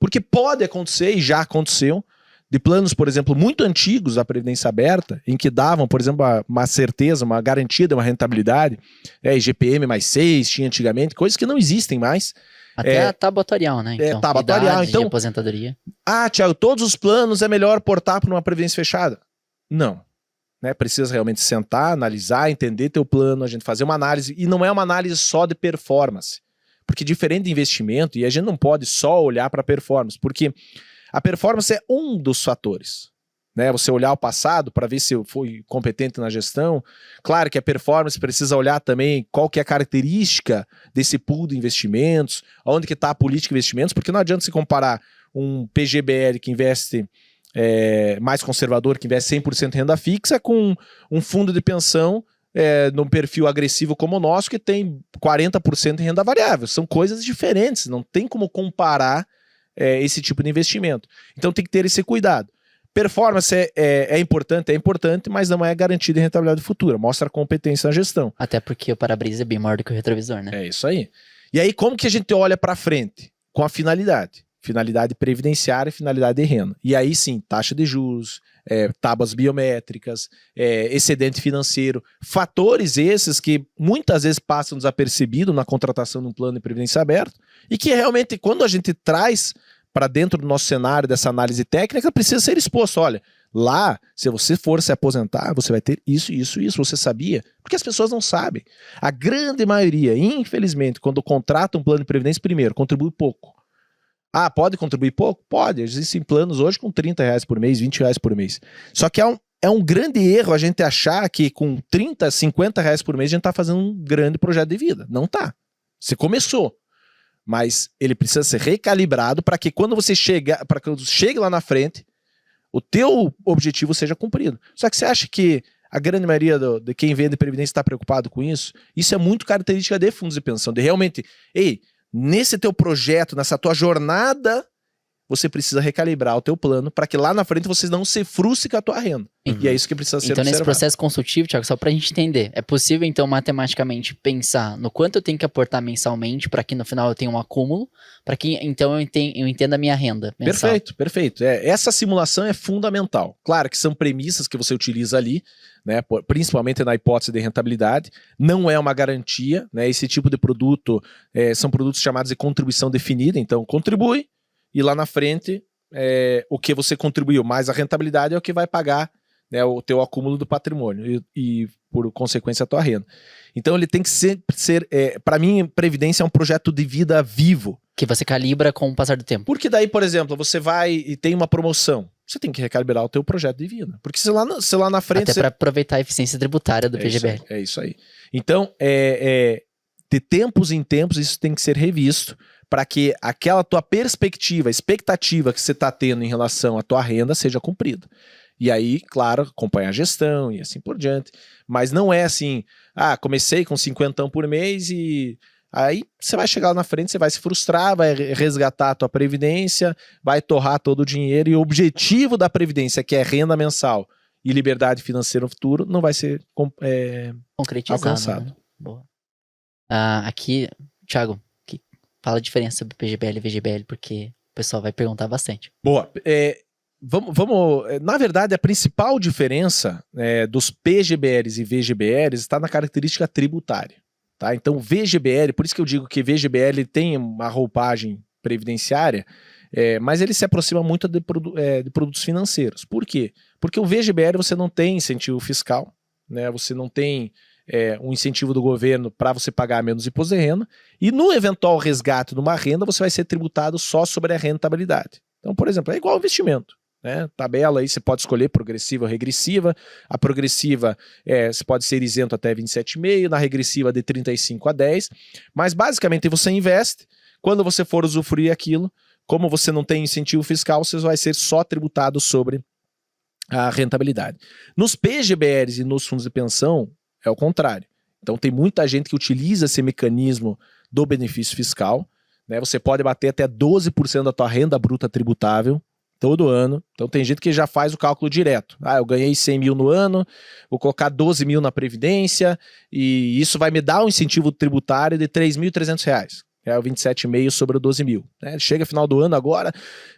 Porque pode acontecer, e já aconteceu, de planos, por exemplo, muito antigos da Previdência Aberta, em que davam, por exemplo, uma certeza, uma garantia de uma rentabilidade, IGPM mais 6, tinha antigamente, coisas que não existem mais. Até a tabuatorial, né? Então, tabuatorial. Então, de aposentadoria. Thiago, todos os planos é melhor portar para uma Previdência fechada? Não. Precisa realmente sentar, analisar, entender teu plano, a gente fazer uma análise, e não é uma análise só de performance. Porque diferente de investimento, e a gente não pode só olhar para a performance, porque a performance é um dos fatores. Né? Você olhar o passado para ver se eu fui competente na gestão. Claro que a performance precisa olhar também qual que é a característica desse pool de investimentos, onde que está a política de investimentos, porque não adianta se comparar um PGBL que investe mais conservador, que investe 100% em renda fixa, com um fundo de pensão num perfil agressivo como o nosso, que tem 40% em renda variável. São coisas diferentes, não tem como comparar esse tipo de investimento. Então tem que ter esse cuidado. Performance é importante, mas não é garantida em rentabilidade futura. Mostra competência na gestão. Até porque o para-brisa é bem maior do que o retrovisor, né? É isso aí. E aí, como que a gente olha para frente? Com a finalidade. Finalidade previdenciária e finalidade de renda. E aí sim, taxa de juros, tábuas biométricas, excedente financeiro, fatores esses que muitas vezes passam desapercebidos na contratação de um plano de previdência aberto e que realmente, quando a gente traz para dentro do nosso cenário dessa análise técnica, precisa ser exposto. Olha, lá, se você for se aposentar, você vai ter isso, isso, isso. Você sabia? Porque as pessoas não sabem. A grande maioria, infelizmente, quando contrata um plano de previdência, primeiro, contribui pouco. Ah, pode contribuir pouco? Pode. Existem planos hoje com R$30 por mês, R$20 por mês. Só que é um grande erro a gente achar que com R$30, R$50 por mês a gente está fazendo um grande projeto de vida. Não tá. Você começou. Mas ele precisa ser recalibrado para que quando você chegue lá na frente, o teu objetivo seja cumprido. Só que você acha que a grande maioria de quem vende previdência está preocupado com isso? Isso é muito característica de fundos de pensão. De realmente, nesse teu projeto, nessa tua jornada, você precisa recalibrar o teu plano para que lá na frente você não se frustre com a tua renda. Uhum. E é isso que precisa ser Então, observado. nesse processo consultivo, Thiago, só pra gente entender, é possível, então, matematicamente pensar no quanto eu tenho que aportar mensalmente para que no final eu tenha um acúmulo, para que então eu entenda a minha renda mensal. Perfeito. Essa simulação é fundamental. Claro que são premissas que você utiliza ali, né, principalmente na hipótese de rentabilidade. Não é uma garantia, né? Esse tipo de produto são produtos chamados de contribuição definida. Então, contribui e lá na frente o que você contribuiu mais a rentabilidade é o que vai pagar, né, o teu acúmulo do patrimônio e por consequência a tua renda. Então ele tem que ser para mim, previdência é um projeto de vida vivo. Que você calibra com o passar do tempo. Porque daí, por exemplo, você vai e tem uma promoção, você tem que recalibrar o teu projeto de vida. Porque se lá na frente... Até para aproveitar a eficiência tributária do PGBL. É isso aí. Então, de tempos em tempos, isso tem que ser revisto para que aquela tua perspectiva, expectativa que você está tendo em relação à tua renda seja cumprida. E aí, claro, acompanhar a gestão e assim por diante. Mas não é assim, comecei com 50 por mês e aí você vai chegar lá na frente, você vai se frustrar, vai resgatar a tua previdência, vai torrar todo o dinheiro e o objetivo da previdência, que é renda mensal e liberdade financeira no futuro, não vai ser concretizado, alcançado. Né? Boa. Aqui, Thiago, fala a diferença sobre PGBL e VGBL, porque o pessoal vai perguntar bastante. Boa. Na verdade, a principal diferença dos PGBLs e VGBLs está na característica tributária. Tá? Então, VGBL, por isso que eu digo que VGBL tem uma roupagem previdenciária, mas ele se aproxima muito de produtos financeiros. Por quê? Porque o VGBL você não tem incentivo fiscal, né? Você não tem um incentivo do governo para você pagar menos imposto de renda, e no eventual resgate de uma renda, você vai ser tributado só sobre a rentabilidade. Então, por exemplo, é igual ao investimento. Né? Tabela aí você pode escolher progressiva ou regressiva. A progressiva você pode ser isento até 27,5, na regressiva de 35 a 10, mas basicamente você investe, quando você for usufruir aquilo, como você não tem incentivo fiscal, você vai ser só tributado sobre a rentabilidade. Nos PGBLs e nos fundos de pensão, é o contrário. Então tem muita gente que utiliza esse mecanismo do benefício fiscal, né? Você pode bater até 12% da tua renda bruta tributável todo ano. Então tem gente que já faz o cálculo direto. Eu ganhei 100 mil no ano, vou colocar 12 mil na Previdência e isso vai me dar um incentivo tributário de R$3.300. É o 27,5 sobre o 12 mil. Né? Chega final do ano agora,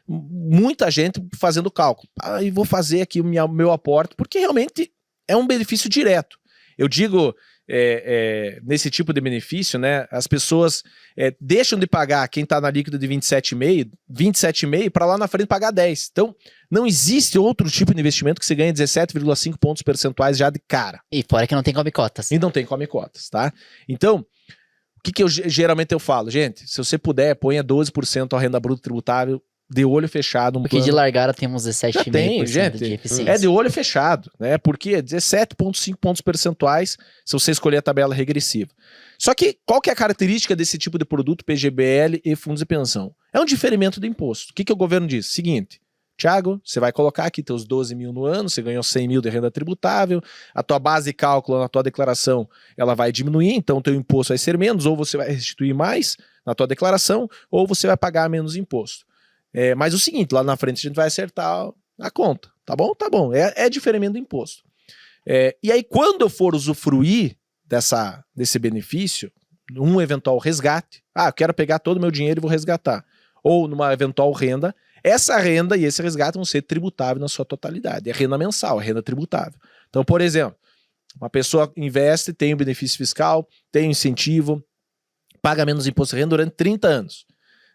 muita gente fazendo cálculo. E vou fazer aqui o meu aporte, porque realmente é um benefício direto. Eu digo, nesse tipo de benefício, né, as pessoas deixam de pagar quem está na líquida de 27,5 para lá na frente pagar 10. Então, não existe outro tipo de investimento que você ganha 17,5 pontos percentuais já de cara. E fora que não tem come cotas. E não tem come cotas, tá? Então, o que geralmente eu falo? Gente, se você puder, ponha 12% a renda bruta tributável de olho fechado. Porque de largada temos 17,5% de eficiência. É de olho fechado, né? Porque 17,5 pontos percentuais se você escolher a tabela regressiva. Só que qual que é a característica desse tipo de produto PGBL e fundos de pensão? É um diferimento do imposto. O que o governo diz? Seguinte, Thiago, você vai colocar aqui teus 12 mil no ano, você ganhou 100 mil de renda tributável, a tua base de cálculo na tua declaração ela vai diminuir, então o teu imposto vai ser menos, ou você vai restituir mais na tua declaração, ou você vai pagar menos imposto. Mas o seguinte, lá na frente a gente vai acertar a conta, Tá bom? Tá bom. É diferimento do imposto. E aí, quando eu for usufruir desse benefício, um eventual resgate, eu quero pegar todo o meu dinheiro e vou resgatar, ou numa eventual renda, essa renda e esse resgate vão ser tributáveis na sua totalidade. É renda mensal, é renda tributável. Então, por exemplo, uma pessoa investe, tem um benefício fiscal, tem um incentivo, paga menos imposto de renda durante 30 anos.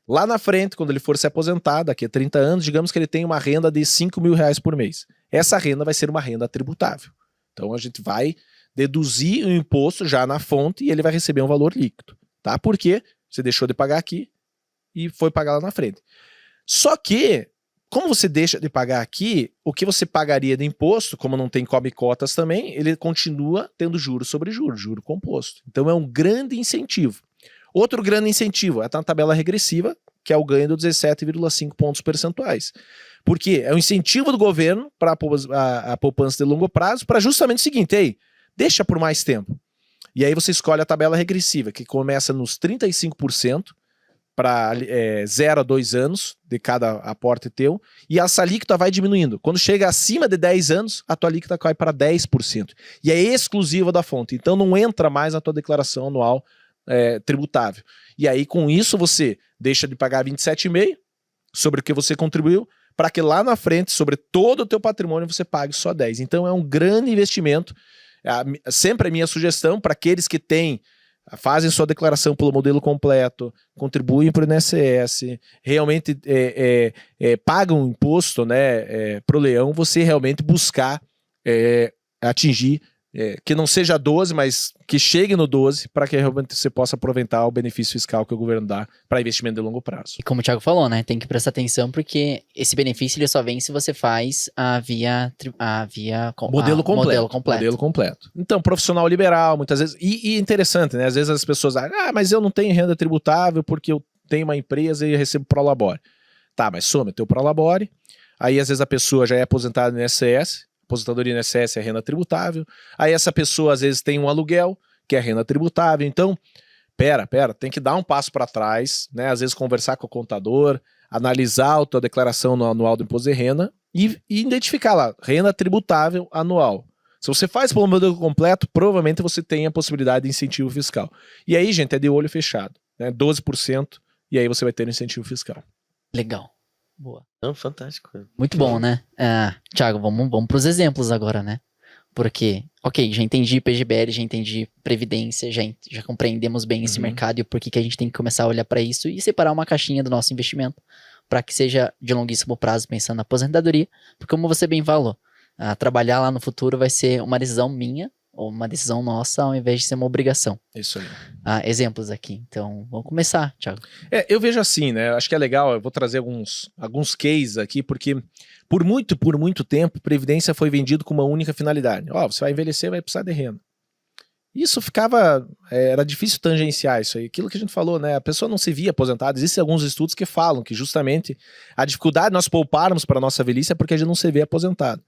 Lá na frente, quando ele for se aposentar, daqui a 30 anos, digamos que ele tem uma renda de R$5.000 por mês. Essa renda vai ser uma renda tributável. Então a gente vai deduzir o imposto já na fonte e ele vai receber um valor líquido. Tá? Porque você deixou de pagar aqui e foi pagar lá na frente. Só que, como você deixa de pagar aqui, o que você pagaria de imposto, como não tem come cotas também, ele continua tendo juros sobre juros, juro composto. Então é um grande incentivo. Outro grande incentivo é a tabela regressiva, que é o ganho de 17,5 pontos percentuais. Porque é um incentivo do governo para a poupança de longo prazo para justamente o seguinte, deixa por mais tempo. E aí você escolhe a tabela regressiva, que começa nos 35%, para 0 a 2 anos de cada aporte teu, e essa alíquota vai diminuindo. Quando chega acima de 10 anos, a tua alíquota cai para 10%. E é exclusiva da fonte, então não entra mais na tua declaração anual tributável. E aí com isso você deixa de pagar 27,5% sobre o que você contribuiu, para que lá na frente, sobre todo o teu patrimônio, você pague só 10%. Então é um grande investimento. Sempre a minha sugestão para aqueles que fazem sua declaração pelo modelo completo, contribuem para o INSS, realmente pagam imposto, né, para o leão, você realmente buscar atingir, que não seja 12, mas que chegue no 12, para que realmente você possa aproveitar o benefício fiscal que o governo dá para investimento de longo prazo. E como o Thiago falou, né, tem que prestar atenção porque esse benefício ele só vem se você faz Modelo completo. Modelo completo. Então, profissional liberal, muitas vezes, e interessante, né, às vezes as pessoas mas eu não tenho renda tributável porque eu tenho uma empresa e recebo prolabore. Tá, mas soma o teu prolabore, aí às vezes a pessoa já é aposentada no INSS, aposentadoria no INSS é renda tributável, aí essa pessoa às vezes tem um aluguel, que é renda tributável, então, pera, tem que dar um passo para trás, né? Às vezes conversar com o contador, analisar a tua declaração no anual do imposto de renda e identificar lá, renda tributável anual. Se você faz pelo modelo completo, provavelmente você tem a possibilidade de incentivo fiscal. E aí, gente, é de olho fechado, né? 12%, e aí você vai ter um incentivo fiscal. Legal. Boa. Não, fantástico. Muito bom, né? Thiago, vamos para os exemplos agora, né? Porque, ok, já entendi PGBL, já entendi Previdência, já compreendemos bem esse mercado e o porquê que a gente tem que começar a olhar para isso e separar uma caixinha do nosso investimento para que seja de longuíssimo prazo, pensando na aposentadoria, porque como você bem falou, trabalhar lá no futuro vai ser uma decisão minha ou uma decisão nossa ao invés de ser uma obrigação. Isso aí. Exemplos aqui. Então, vamos começar, Thiago. Eu vejo assim, né? Acho que é legal, eu vou trazer alguns cases aqui, porque por muito tempo, Previdência foi vendido com uma única finalidade. Você vai envelhecer, vai precisar de renda. Isso era difícil tangenciar isso aí. Aquilo que a gente falou, né? A pessoa não se via aposentada. Existem alguns estudos que falam que justamente a dificuldade de nós pouparmos para a nossa velhice é porque a gente não se vê aposentado.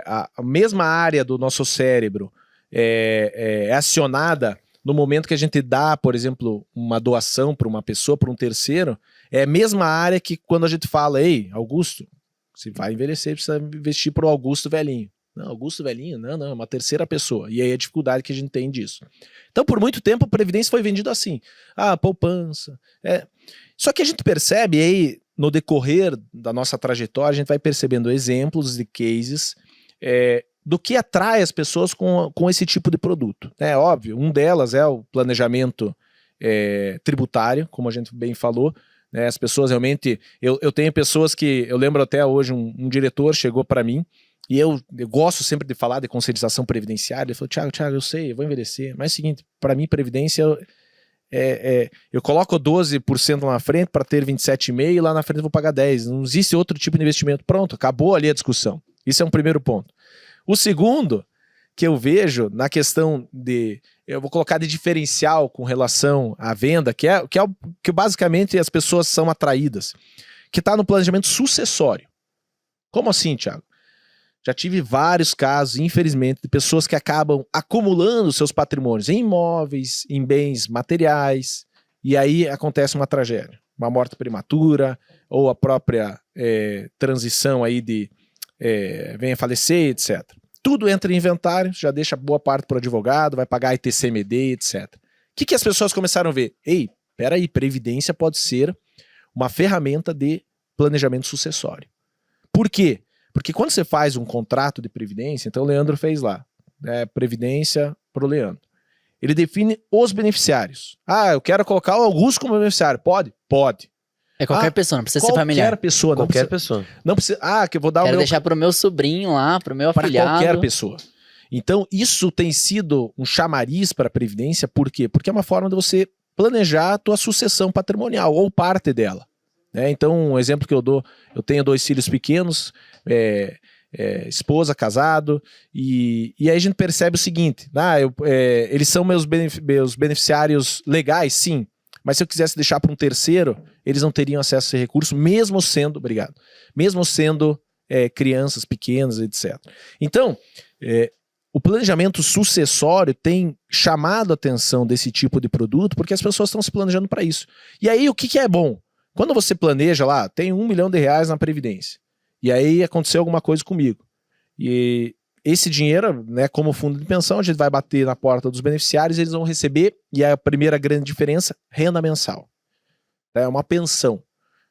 A mesma área do nosso cérebro é acionada no momento que a gente dá, por exemplo, uma doação para uma pessoa, para um terceiro, é a mesma área que quando a gente fala, Augusto, você vai envelhecer, precisa investir para o Augusto velhinho. Não, Augusto velhinho? Não, é uma terceira pessoa. E aí a dificuldade que a gente tem disso. Então, por muito tempo, a Previdência foi vendida assim. Poupança. Só que a gente percebe aí, no decorrer da nossa trajetória, a gente vai percebendo exemplos de cases do que atrai as pessoas com esse tipo de produto. É óbvio, um delas é o planejamento tributário, como a gente bem falou, né? As pessoas realmente... Eu tenho pessoas que... Eu lembro até hoje, um diretor chegou para mim, e eu gosto sempre de falar de conscientização previdenciária. Ele falou, Thiago, eu sei, eu vou envelhecer, mas é o seguinte, para mim, Previdência... eu coloco 12% lá na frente para ter 27,5% e lá na frente eu vou pagar 10%. Não existe outro tipo de investimento. Pronto, acabou ali a discussão. Isso é um primeiro ponto. O segundo, que eu vejo na questão eu vou colocar de diferencial com relação à venda, que basicamente as pessoas são atraídas, que está no planejamento sucessório. Como assim, Thiago? Já tive vários casos, infelizmente, de pessoas que acabam acumulando seus patrimônios em imóveis, em bens materiais, e aí acontece uma tragédia, uma morte prematura, ou a própria transição aí venha a falecer, etc. Tudo entra em inventário, já deixa boa parte para o advogado, vai pagar ITCMD, etc. O que as pessoas começaram a ver? Ei, peraí, previdência pode ser uma ferramenta de planejamento sucessório. Por quê? Porque quando você faz um contrato de previdência, então o Leandro fez lá, previdência para o Leandro. Ele define os beneficiários. Ah, eu quero colocar o Augusto como beneficiário. Pode? Pode. É qualquer pessoa, não precisa ser familiar. Qualquer pessoa. Qualquer pessoa. Não precisa. Ah, que eu vou dar Quero o meu... deixar pro meu sobrinho lá, pro meu Para afilhado. qualquer pessoa. Então, isso tem sido um chamariz para a Previdência. Por quê? Porque é uma forma de você planejar a tua sucessão patrimonial, ou parte dela. Né? Então, um exemplo que eu dou, eu tenho 2 filhos pequenos, esposa, casado, e aí a gente percebe o seguinte, eles são meus beneficiários legais, sim, mas se eu quisesse deixar para um terceiro, eles não teriam acesso a esse recurso, mesmo sendo crianças pequenas, etc. Então, o planejamento sucessório tem chamado a atenção desse tipo de produto porque as pessoas estão se planejando para isso. E aí, o que é bom? Quando você planeja lá, tem R$1 milhão na Previdência, e aí aconteceu alguma coisa comigo. E esse dinheiro, né, como fundo de pensão, a gente vai bater na porta dos beneficiários, eles vão receber, e a primeira grande diferença, renda mensal. É uma pensão.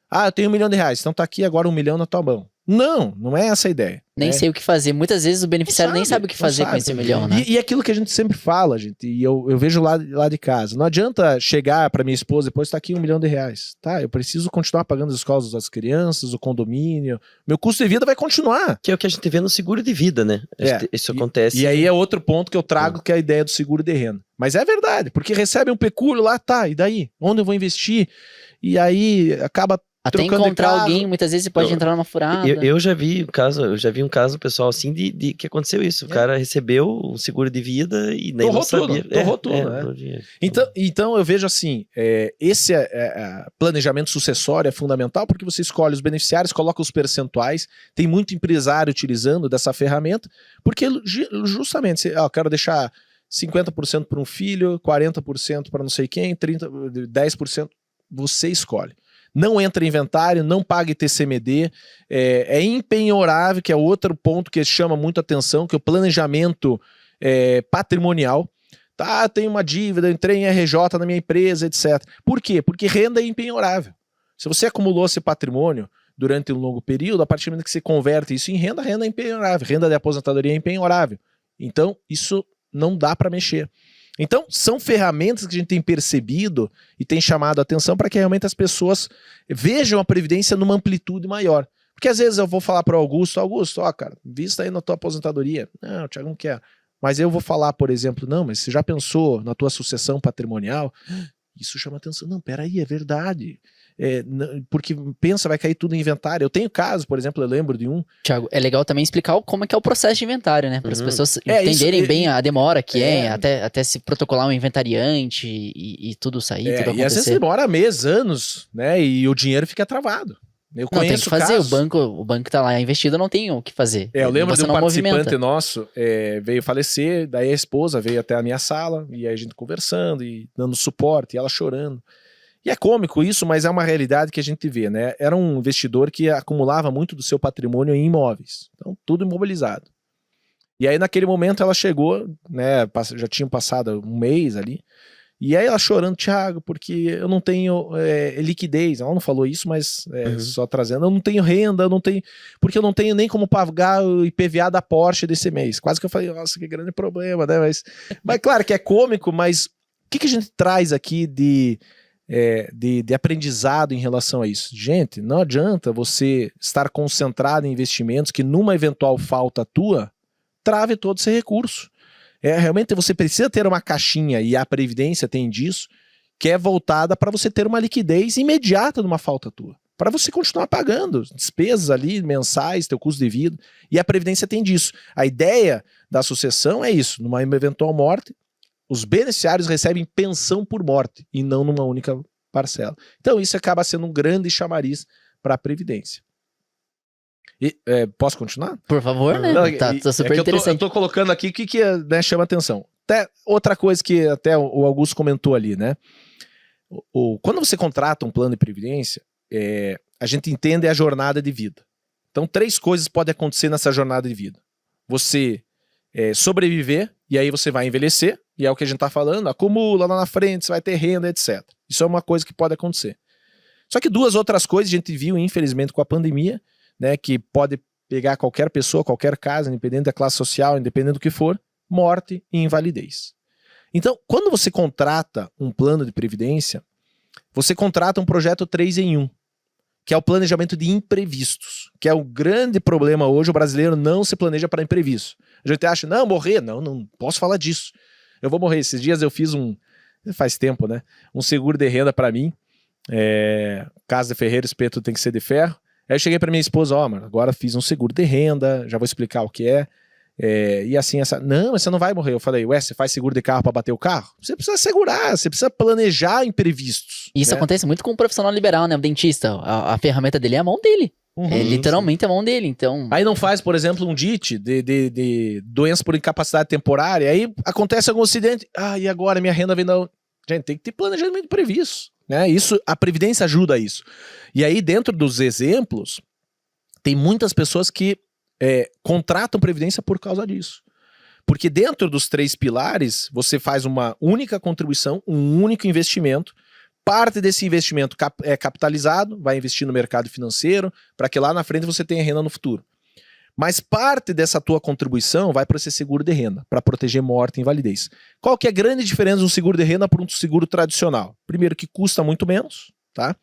Ah, eu tenho R$1 milhão, então tá aqui agora R$1 milhão na tua mão. Não é essa a ideia. Nem sei o que fazer. Muitas vezes o beneficiário nem sabe o que fazer com esse R$1 milhão, né? E aquilo que a gente sempre fala, gente, e eu vejo lá de casa. Não adianta chegar para minha esposa depois, tá aqui R$1 milhão. Tá, eu preciso continuar pagando as escolas das crianças, o condomínio. Meu custo de vida vai continuar. Que é o que a gente vê no seguro de vida, né? Isso acontece. E aí é outro ponto que eu trago, que é a ideia do seguro de renda. Mas é verdade, porque recebe um pecúlio lá, tá, e daí? Onde eu vou investir? E aí acaba até encontrar alguém, muitas vezes você pode entrar numa furada. Eu já vi um caso, pessoal, assim, de que aconteceu isso. O cara recebeu um seguro de vida e nem não sabia. Torrou tudo, né? Então eu vejo assim, esse planejamento sucessório é fundamental porque você escolhe os beneficiários, coloca os percentuais, tem muito empresário utilizando dessa ferramenta, porque justamente, eu quero deixar 50% para um filho, 40% para não sei quem, 10%, você escolhe. Não entra em inventário, não paga ITCMD, é impenhorável, que é outro ponto que chama muito atenção, que é o planejamento patrimonial. Tá, tem uma dívida, eu entrei em RJ na minha empresa, etc. Por quê? Porque renda é impenhorável. Se você acumulou esse patrimônio durante um longo período, a partir do momento que você converte isso em renda, renda é impenhorável, renda de aposentadoria é impenhorável. Então, isso não dá para mexer. Então, são ferramentas que a gente tem percebido e tem chamado a atenção para que realmente as pessoas vejam a Previdência numa amplitude maior. Porque às vezes eu vou falar para o Augusto, ó, cara, vista aí na tua aposentadoria. Não, o Thiago não quer. Mas eu vou falar, por exemplo, não, mas você já pensou na tua sucessão patrimonial? Isso chama atenção. Não, peraí, é verdade. Porque pensa, vai cair tudo em inventário. Eu tenho casos, por exemplo, eu lembro de um. Thiago, é legal também explicar como é que é o processo de inventário, né? Para as pessoas entenderem bem a demora que até se protocolar um inventariante e tudo sair, tudo acontecer. E às vezes demora meses, anos, né? E o dinheiro fica travado. Eu não, tem que fazer, casos... o banco que tá lá investido não tem o que fazer. Eu lembro de um participante movimenta. nosso, veio falecer, daí a esposa veio até a minha sala, e aí a gente conversando, e dando suporte, e ela chorando. E é cômico isso, mas é uma realidade que a gente vê, né? Era um investidor que acumulava muito do seu patrimônio em imóveis, então tudo imobilizado. E aí naquele momento ela chegou, né? Já tinha passado um mês ali, e aí ela chorando, Thiago, porque eu não tenho liquidez. Ela não falou isso, mas só trazendo. Eu não tenho renda, eu não tenho, porque eu não tenho nem como pagar o IPVA da Porsche desse mês. Quase que eu falei, nossa, que grande problema, né? Mas claro que é cômico, mas o que a gente traz aqui de aprendizado em relação a isso? Gente, não adianta você estar concentrado em investimentos que numa eventual falta tua, trave todo esse recurso. Realmente você precisa ter uma caixinha, e a Previdência tem disso, que é voltada para você ter uma liquidez imediata numa falta tua, para você continuar pagando despesas ali mensais, teu custo de vida, e a Previdência tem disso. A ideia da sucessão é isso: numa eventual morte, os beneficiários recebem pensão por morte e não numa única parcela. Então isso acaba sendo um grande chamariz para a Previdência. Posso continuar? Por favor, né? Não, tá super interessante. Eu tô colocando aqui o que chama atenção. Até outra coisa que até o Augusto comentou ali, né? Quando você contrata um plano de previdência, a gente entende a jornada de vida. Então, 3 coisas podem acontecer nessa jornada de vida. Você sobreviver, e aí você vai envelhecer, e é o que a gente tá falando, acumula lá na frente, você vai ter renda, etc. Isso é uma coisa que pode acontecer. Só que 2 outras coisas a gente viu, infelizmente, com a pandemia, né, que pode pegar qualquer pessoa, qualquer casa, independente da classe social, independente do que for, morte e invalidez. Então, quando você contrata um plano de previdência, você contrata um projeto 3 em 1, que é o planejamento de imprevistos, que é o grande problema hoje, o brasileiro não se planeja para imprevistos. A gente acha, não, morrer, não posso falar disso. Eu vou morrer. Esses dias eu fiz faz tempo, né, um seguro de renda para mim, casa de ferreiro, espeto tem que ser de ferro. Aí eu cheguei para minha esposa, mano, agora fiz um seguro de renda, já vou explicar o que é. E assim, não, você não vai morrer. Eu falei, você faz seguro de carro para bater o carro? Você precisa segurar, você precisa planejar imprevistos. Isso acontece muito com o profissional liberal, né? O dentista, a ferramenta dele é a mão dele. É literalmente a mão dele, então... Aí não faz, por exemplo, um DIT de doença por incapacidade temporária, aí acontece algum acidente, e agora minha renda vem da... Gente, tem que ter planejamento previsto, né? Isso, a Previdência ajuda a isso. E aí, dentro dos exemplos, tem muitas pessoas que contratam Previdência por causa disso. Porque dentro dos 3 pilares, você faz uma única contribuição, um único investimento, parte desse investimento é capitalizado, vai investir no mercado financeiro, para que lá na frente você tenha renda no futuro. Mas parte dessa tua contribuição vai para esse seguro de renda, para proteger morte e invalidez. Qual que é a grande diferença de um seguro de renda para um seguro tradicional? Primeiro, que custa muito menos, tá?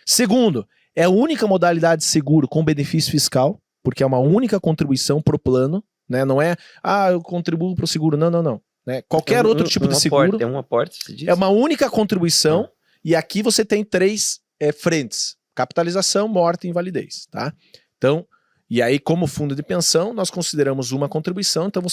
Segundo, é a única modalidade de seguro com benefício fiscal, porque é uma única contribuição pro plano, né? Não é, eu contribuo pro seguro, não. Né? Qualquer outro tipo de seguro... É um aporte, você diz? É uma única contribuição, e aqui você tem 3 frentes: capitalização, morte e invalidez, tá? Então, e aí como fundo de pensão, nós consideramos uma contribuição, então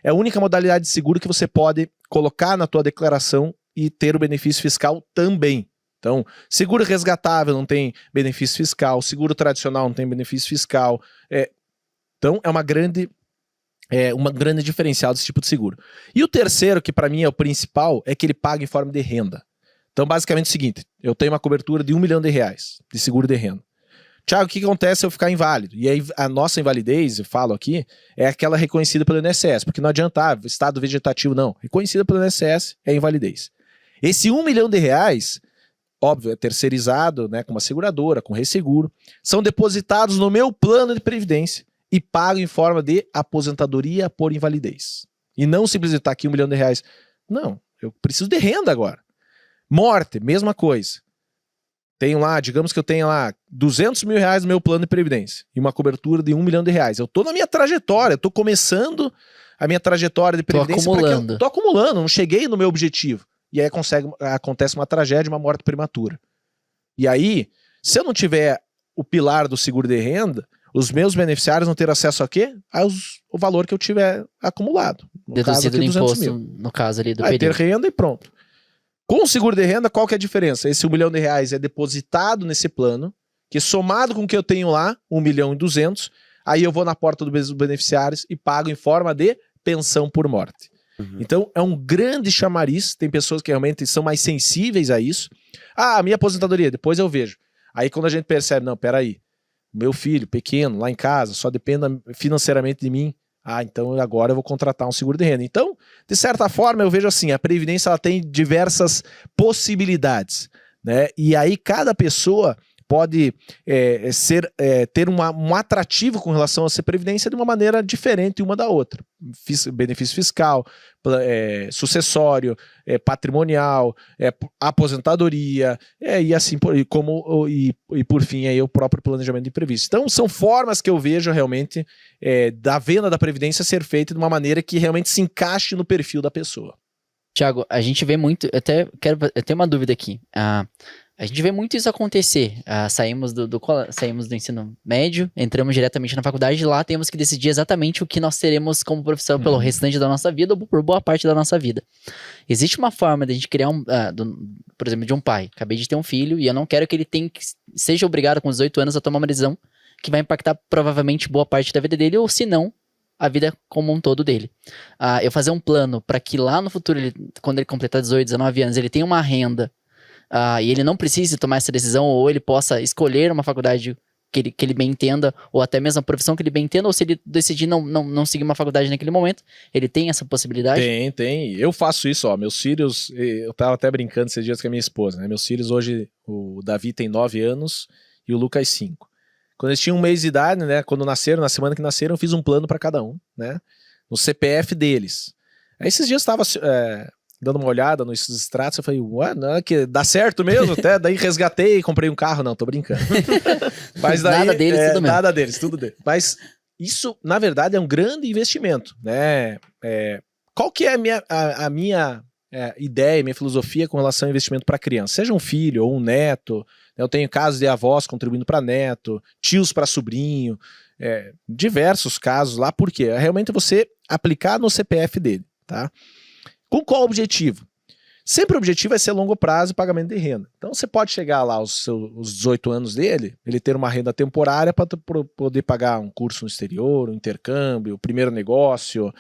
é a única modalidade de seguro que você pode colocar na tua declaração e ter o benefício fiscal também. Então, seguro resgatável não tem benefício fiscal, seguro tradicional não tem benefício fiscal. Então, é uma grande diferencial desse tipo de seguro. E o terceiro, que para mim é o principal, é que ele paga em forma de renda. Então, basicamente é o seguinte, eu tenho uma cobertura de R$1 milhão de seguro de renda. Tiago, o que acontece se eu ficar inválido? E aí a nossa invalidez, eu falo aqui, é aquela reconhecida pelo INSS, porque não adianta, estado vegetativo não. Reconhecida pelo INSS é invalidez. Esse R$1 milhão, óbvio, é terceirizado, né, com uma seguradora, com resseguro, são depositados no meu plano de previdência e pago em forma de aposentadoria por invalidez. E não simplesmente tá aqui R$1 milhão. Não, eu preciso de renda agora. Morte, mesma coisa. Tenho lá, digamos que eu tenho lá R$200 mil no meu plano de previdência e uma cobertura de R$1 milhão. Eu tô na minha trajetória, eu tô começando a minha trajetória de previdência. Tô acumulando, não cheguei no meu objetivo. E aí acontece uma tragédia, uma morte prematura. E aí, se eu não tiver o pilar do seguro de renda, os meus beneficiários vão ter acesso a quê? O valor que eu tiver acumulado. Deduzido do imposto, no caso ali do período. Ter renda e pronto. Com o seguro de renda, qual que é a diferença? Esse R$1 milhão é depositado nesse plano, que somado com o que eu tenho lá, R$1,2 milhão, aí eu vou na porta dos beneficiários e pago em forma de pensão por morte. Então, é um grande chamariz, tem pessoas que realmente são mais sensíveis a isso. A minha aposentadoria, depois eu vejo. Aí quando a gente percebe, não, peraí, meu filho pequeno, lá em casa, só dependa financeiramente de mim, então agora eu vou contratar um seguro de renda. Então, de certa forma, eu vejo assim, a Previdência ela tem diversas possibilidades, né? E aí cada pessoa pode ter um atrativo com relação a essa Previdência de uma maneira diferente uma da outra. Benefício fiscal, sucessório, patrimonial, aposentadoria, e assim e por fim aí o próprio planejamento de imprevisto. Então são formas que eu vejo realmente da venda da Previdência ser feita de uma maneira que realmente se encaixe no perfil da pessoa. Tiago, a gente vê muito, eu tenho uma dúvida aqui. A gente vê muito isso acontecer. Saímos do ensino médio, entramos diretamente na faculdade e lá temos que decidir exatamente o que nós teremos como profissão pelo restante da nossa vida ou por boa parte da nossa vida. Existe uma forma de a gente criar por exemplo, de um pai. Acabei de ter um filho e eu não quero que ele seja obrigado com 18 anos a tomar uma decisão que vai impactar provavelmente boa parte da vida dele ou, se não, a vida como um todo dele. Eu fazer um plano para que lá no futuro, quando ele completar 18, 19 anos, ele tenha uma renda e ele não precise tomar essa decisão, ou ele possa escolher uma faculdade que ele bem entenda, ou até mesmo a profissão que ele bem entenda, ou se ele decidir não seguir uma faculdade naquele momento, ele tem essa possibilidade? Tem. Eu faço isso, ó. Meus filhos, eu tava até brincando esses dias com a minha esposa, né? Meus filhos hoje, o Davi tem 9 anos e o Lucas 5. Quando eles tinham 1 mês de idade, né? Quando nasceram, na semana que nasceram, eu fiz um plano para cada um, né? No CPF deles. Aí esses dias eu tava dando uma olhada nos extratos, eu falei, ué, não, que dá certo mesmo? Até daí resgatei e comprei um carro. Não, tô brincando. Mas daí, Nada deles, tudo mesmo. Nada deles, tudo deles. Mas isso, na verdade, é um grande investimento, né? Qual que é a minha ideia, minha filosofia com relação ao investimento para criança? Seja um filho ou um neto, né? Eu tenho casos de avós contribuindo para neto, tios para sobrinho, diversos casos lá, porque é realmente você aplicar no CPF dele, tá? Com qual objetivo? Sempre o objetivo é ser longo prazo e pagamento de renda. Então você pode chegar lá aos 18 anos dele, ele ter uma renda temporária para poder pagar um curso no exterior, um intercâmbio, o primeiro negócio,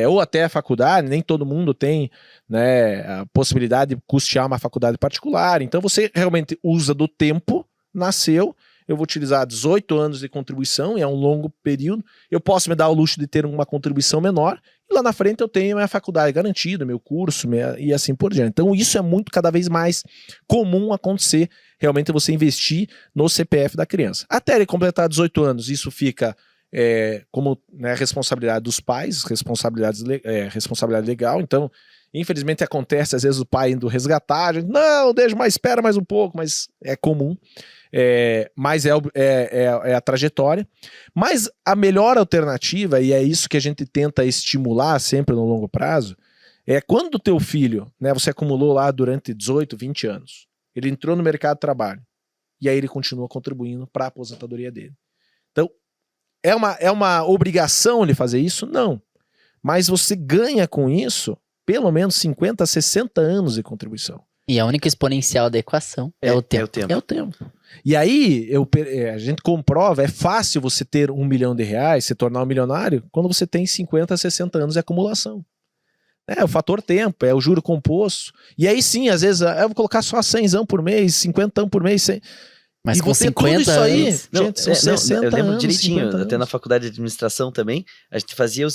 ou até a faculdade. Nem todo mundo tem, né, a possibilidade de custear uma faculdade particular. Então você realmente usa do tempo, nasceu, eu vou utilizar 18 anos de contribuição, e é um longo período, eu posso me dar o luxo de ter uma contribuição menor, e lá na frente eu tenho minha faculdade garantida, meu curso, e assim por diante. Então isso é muito, cada vez mais comum acontecer, realmente você investir no CPF da criança. Até ele completar 18 anos, isso fica como, né, responsabilidade dos pais, responsabilidade legal. Então, infelizmente acontece às vezes o pai indo resgatar, a gente, não, deixa, mas espera mais um pouco, mas é comum. Mas é a trajetória. Mas a melhor alternativa, e é isso que a gente tenta estimular sempre no longo prazo, é quando o teu filho, né, você acumulou lá durante 18, 20 anos, ele entrou no mercado de trabalho, e aí ele continua contribuindo para a aposentadoria dele. Então, é uma obrigação ele fazer isso? Não. Mas você ganha com isso pelo menos 50, 60 anos de contribuição. E a única exponencial da equação é o tempo. É o tempo. E aí, a gente comprova, é fácil você ter R$1 milhão, se tornar um milionário, quando você tem 50, 60 anos de acumulação. É o fator tempo, é o juro composto. E aí sim, às vezes, eu vou colocar só 100 por mês, 50 por mês, 100. Mas e com 50 isso aí, anos... gente, são 60 eu lembro anos, direitinho, 50 até na anos. faculdade de administração também, a gente fazia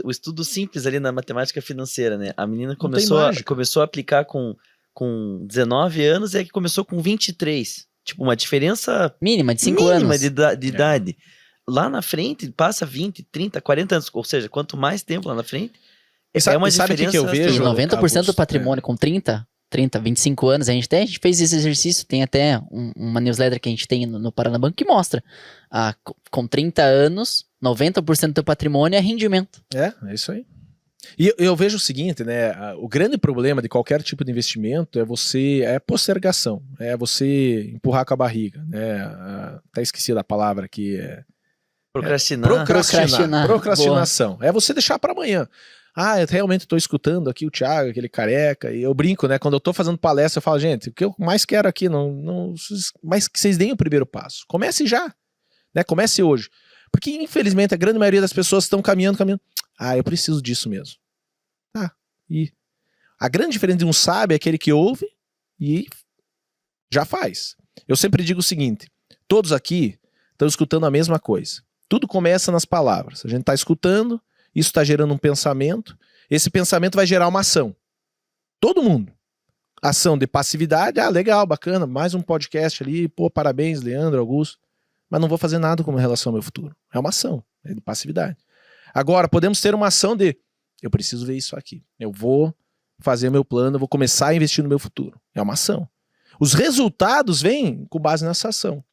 o estudo simples ali na matemática financeira, né? A menina começou a aplicar com 19 anos e aí que começou com 23. Tipo, uma diferença mínima de 5 anos. de idade. Lá na frente, passa 20, 30, 40 anos. Ou seja, quanto mais tempo lá na frente, Sabe, é uma sabe diferença... que eu vejo? E 90% Augusto, do patrimônio com 30, 25 anos, a gente fez esse exercício, tem até uma newsletter que a gente tem no Paranabanco que mostra, com 30 anos, 90% do teu patrimônio é rendimento. É isso aí. E eu vejo o seguinte, né? O grande problema de qualquer tipo de investimento é postergação, é você empurrar com a barriga, né? Até esqueci da palavra aqui. Procrastinação. É você deixar para amanhã. Eu realmente estou escutando aqui o Thiago, aquele careca, e eu brinco, né? Quando eu estou fazendo palestra, eu falo, gente, o que eu mais quero aqui, mais que vocês deem o primeiro passo. Comece já, né? Comece hoje. Porque, infelizmente, a grande maioria das pessoas estão caminhando. Eu preciso disso mesmo. E a grande diferença de um sábio é aquele que ouve e já faz. Eu sempre digo o seguinte, todos aqui estão escutando a mesma coisa. Tudo começa nas palavras. A gente está escutando, isso está gerando um pensamento, esse pensamento vai gerar uma ação. Todo mundo. Ação de passividade, legal, bacana, mais um podcast ali, parabéns, Leandro, Augusto. Mas não vou fazer nada com relação ao meu futuro. É uma ação, é de passividade. Agora, podemos ter uma ação de, eu preciso ver isso aqui. Eu vou fazer o meu plano, eu vou começar a investir no meu futuro. É uma ação. Os resultados vêm com base nessa ação.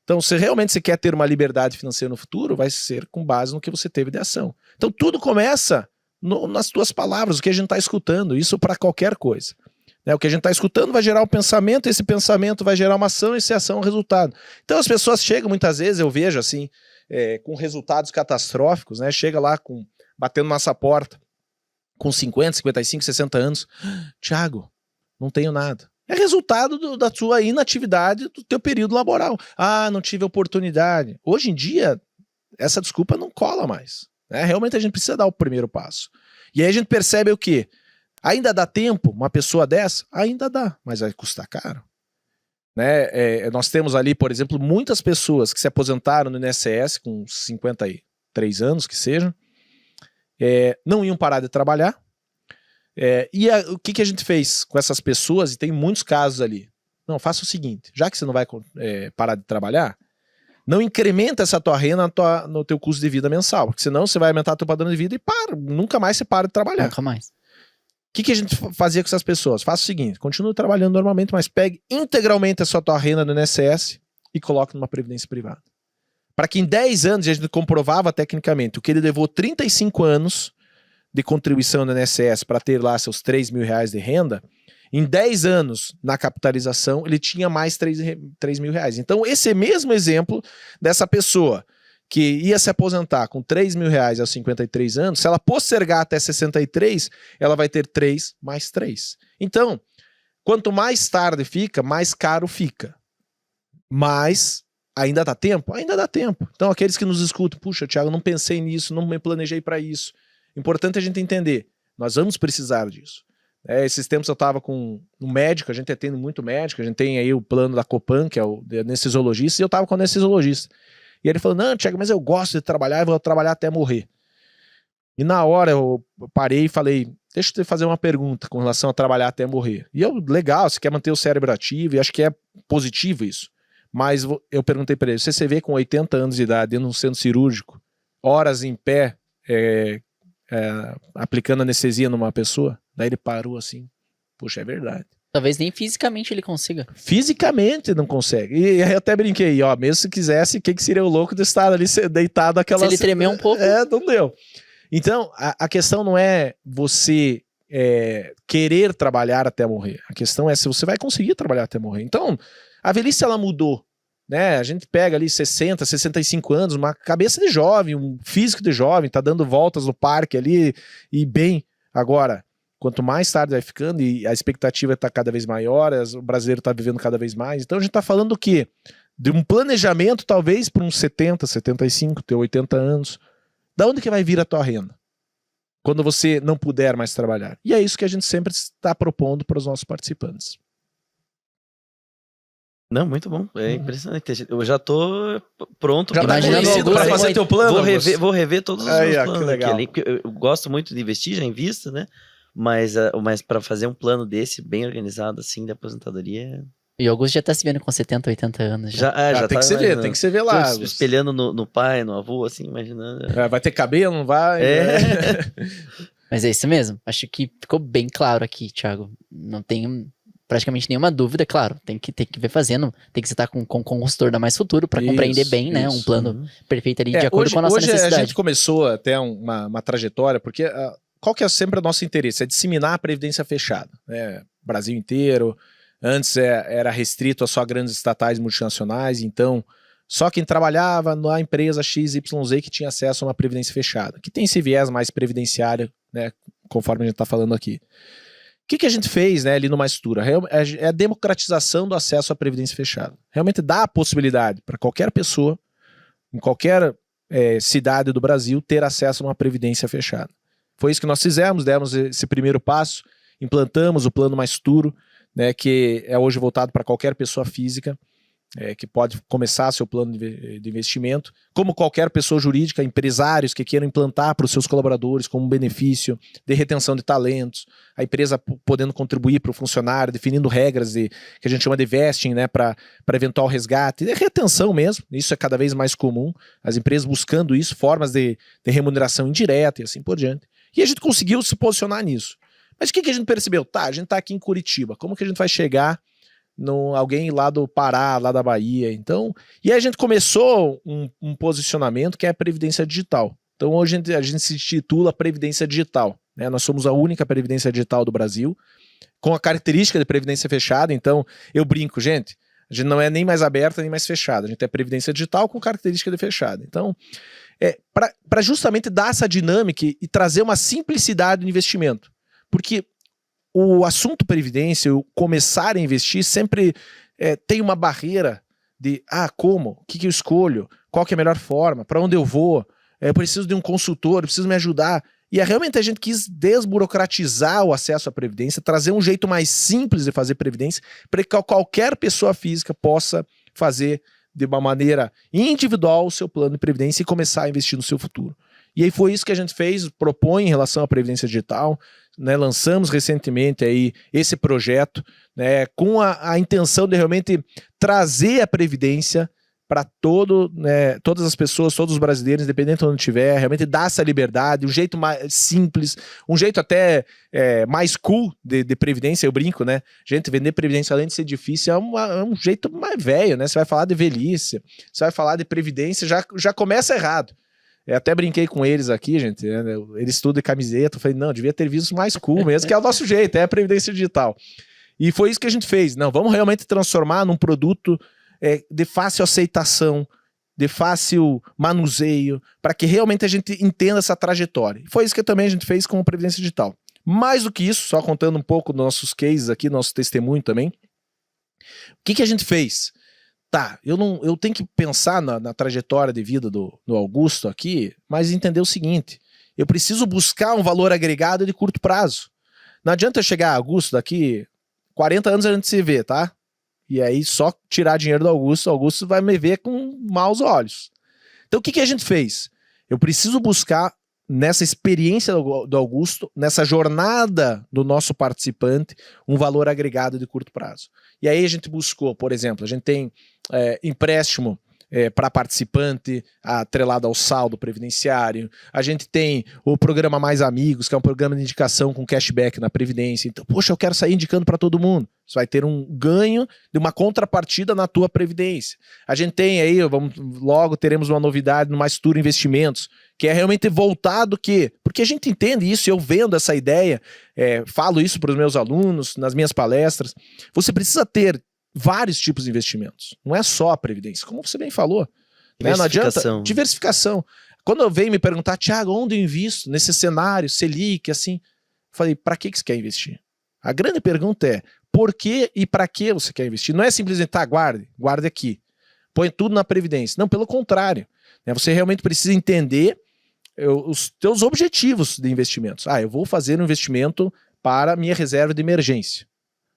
Então, se realmente você quer ter uma liberdade financeira no futuro, vai ser com base no que você teve de ação. Então, tudo começa nas tuas palavras, o que a gente está escutando, isso para qualquer coisa. O que a gente está escutando vai gerar um pensamento, esse pensamento vai gerar uma ação, essa ação é um resultado. Então, as pessoas chegam, muitas vezes, eu vejo assim, com resultados catastróficos, né? Chega lá batendo nossa porta, com 50, 55, 60 anos. Thiago, não tenho nada. É resultado da sua inatividade do teu período laboral. Não tive oportunidade. Hoje em dia, essa desculpa não cola mais. Né? Realmente a gente precisa dar o primeiro passo. E aí a gente percebe o quê? Ainda dá tempo uma pessoa dessa? Ainda dá, mas vai custar caro. né? Nós temos ali, por exemplo, muitas pessoas que se aposentaram no INSS com 53 anos, que sejam, não iam parar de trabalhar. O que a gente fez com essas pessoas, e tem muitos casos ali. Não, faça o seguinte, já que você não vai parar de trabalhar, não incrementa essa tua renda no teu custo de vida mensal, porque senão você vai aumentar teu padrão de vida e nunca mais você para de trabalhar. Nunca mais. O que a gente fazia com essas pessoas? Faça o seguinte, continue trabalhando normalmente, mas pegue integralmente a sua tua renda no INSS e coloque numa previdência privada. Para que em 10 anos, a gente comprovava tecnicamente, o que ele levou 35 anos de contribuição no INSS para ter lá seus 3 mil reais de renda, em 10 anos na capitalização, ele tinha mais 3 mil reais. Então, esse mesmo exemplo dessa pessoa que ia se aposentar com 3 mil reais aos 53 anos, se ela postergar até 63, ela vai ter 3 mais 3. Então, quanto mais tarde fica, mais caro fica. Mas ainda dá tempo? Ainda dá tempo. Então, aqueles que nos escutam, puxa, Thiago, não pensei nisso, não me planejei para isso. Importante a gente entender, nós vamos precisar disso. Esses tempos eu estava com um médico, a gente atende muito médico, a gente tem aí o plano da Copan, que é o anestesiologista, e eu estava com o anestesiologista. E ele falou, não, Thiago, mas eu gosto de trabalhar e vou trabalhar até morrer. E na hora eu parei e falei, deixa eu te fazer uma pergunta com relação a trabalhar até morrer. E legal, você quer manter o cérebro ativo, e acho que é positivo isso. Mas eu perguntei para ele, você vê com 80 anos de idade, dentro de um centro cirúrgico, horas em pé, aplicando anestesia numa pessoa? Daí ele parou assim, puxa, é verdade. Talvez nem fisicamente ele consiga. Fisicamente não consegue. E eu até brinquei, ó, mesmo se quisesse, o que seria o louco de estar ali deitado aquela... Se ele tremer um pouco. Não deu. Então, a questão não é você querer trabalhar até morrer. A questão é se você vai conseguir trabalhar até morrer. Então, a velhice, ela mudou. Né? A gente pega ali 60, 65 anos, uma cabeça de jovem, um físico de jovem, tá dando voltas no parque ali e bem. Agora, quanto mais tarde vai ficando e a expectativa está cada vez maior, o brasileiro está vivendo cada vez mais. Então a gente está falando do quê? De um planejamento talvez para uns 70, 75, ter 80 anos. Da onde que vai vir a tua renda? Quando você não puder mais trabalhar. E é isso que a gente sempre está propondo para os nossos participantes. Não, muito bom. É impressionante. Eu já tô pronto para fazer teu plano. Vou rever todos os meus planos que legal. aqui. Eu gosto muito de investir, já invisto, né? Mas para fazer um plano desse, bem organizado, assim, de aposentadoria... E o Augusto já tá se vendo com 70, 80 anos. Já tem que se ver lá. Espelhando no pai, no avô, assim, imaginando. Vai ter cabelo, não vai? Mas é isso mesmo. Acho que ficou bem claro aqui, Thiago. Não tem praticamente nenhuma dúvida. Claro, tem que ver fazendo. Tem que estar com o consultor da Mais Futuro para compreender bem, né? Um plano perfeito ali, de acordo com a nossa necessidade. Hoje a gente começou até uma trajetória, porque... qual que é sempre o nosso interesse? É disseminar a previdência fechada, né? Brasil inteiro. Antes era restrito a só grandes estatais multinacionais, então só quem trabalhava na empresa XYZ que tinha acesso a uma previdência fechada, que tem esse viés mais previdenciário, né? Conforme a gente está falando aqui. O que a gente fez, né, ali no Mais Futuro? É a democratização do acesso à previdência fechada. Realmente dá a possibilidade para qualquer pessoa, em qualquer cidade do Brasil, ter acesso a uma previdência fechada. Foi isso que nós fizemos, demos esse primeiro passo, implantamos o Plano Mais Futuro, né, que é hoje voltado para qualquer pessoa física, que pode começar seu plano de investimento, como qualquer pessoa jurídica, empresários que queiram implantar para os seus colaboradores como um benefício de retenção de talentos, a empresa podendo contribuir para o funcionário, definindo regras que a gente chama de vesting, né, para eventual resgate, de retenção mesmo, isso é cada vez mais comum, as empresas buscando isso, formas de remuneração indireta e assim por diante. E a gente conseguiu se posicionar nisso. Mas o que a gente percebeu? Tá, a gente tá aqui em Curitiba, como que a gente vai chegar alguém lá do Pará, lá da Bahia? Então, e aí a gente começou um posicionamento que é a Previdência Digital. Então hoje a gente se titula Previdência Digital, né? Nós somos a única Previdência Digital do Brasil, com a característica de Previdência Fechada. Então eu brinco, gente, a gente não é nem mais aberta nem mais fechada, a gente é Previdência Digital com característica de fechada. Então, para justamente dar essa dinâmica e trazer uma simplicidade no investimento. Porque o assunto previdência, o começar a investir, sempre tem uma barreira de, como? O que eu escolho? Qual que é a melhor forma? Para onde eu vou? Eu preciso de um consultor, eu preciso me ajudar. E realmente a gente quis desburocratizar o acesso à previdência, trazer um jeito mais simples de fazer previdência, para que qualquer pessoa física possa fazer de uma maneira individual o seu plano de previdência e começar a investir no seu futuro. E aí foi isso que a gente fez, propõe em relação à previdência digital, né? Lançamos recentemente aí esse projeto, né? Com a intenção de realmente trazer a previdência para todas as pessoas, todos os brasileiros, independente de onde estiver, realmente dar essa liberdade, um jeito mais simples, um jeito até mais cool de previdência, eu brinco, né? Gente, vender previdência, além de ser difícil, é um jeito mais velho, né? Você vai falar de velhice, você vai falar de previdência, já começa errado. Eu até brinquei com eles aqui, gente, né? Eles estudam de camiseta, eu falei, não, devia ter visto mais cool mesmo, que é o nosso jeito, é a previdência digital. E foi isso que a gente fez. Não, vamos realmente transformar num produto de fácil aceitação, de fácil manuseio, para que realmente a gente entenda essa trajetória. E foi isso que também a gente fez com a Previdência Digital. Mais do que isso, só contando um pouco dos nossos cases aqui, nosso testemunho também, o que a gente fez? Tá, eu tenho que pensar na trajetória de vida do Augusto aqui, mas entender o seguinte, eu preciso buscar um valor agregado de curto prazo. Não adianta eu chegar, Augusto, daqui 40 anos a gente se vê, tá? E aí só tirar dinheiro do Augusto, o Augusto vai me ver com maus olhos. Então o que a gente fez? Eu preciso buscar nessa experiência do Augusto, nessa jornada do nosso participante, um valor agregado de curto prazo. E aí a gente buscou, por exemplo, a gente tem empréstimo para participante, atrelado ao saldo previdenciário. A gente tem o programa Mais Amigos, que é um programa de indicação com cashback na Previdência. Então, poxa, eu quero sair indicando para todo mundo. Você vai ter um ganho de uma contrapartida na tua Previdência. A gente tem aí, logo teremos uma novidade no Mais Futuro Investimentos, que é realmente voltado porque a gente entende isso, eu vendo essa ideia, falo isso para os meus alunos, nas minhas palestras, você precisa ter vários tipos de investimentos. Não é só a Previdência, como você bem falou. Né? Não adianta. Diversificação. Quando eu venho me perguntar, Thiago, onde eu invisto? Nesse cenário, Selic, assim. Eu falei, para que você quer investir? A grande pergunta é, por que e para que você quer investir? Não é simplesmente, guarde aqui. Põe tudo na Previdência. Não, pelo contrário. Né? Você realmente precisa entender os teus objetivos de investimentos. Eu vou fazer um investimento para minha reserva de emergência.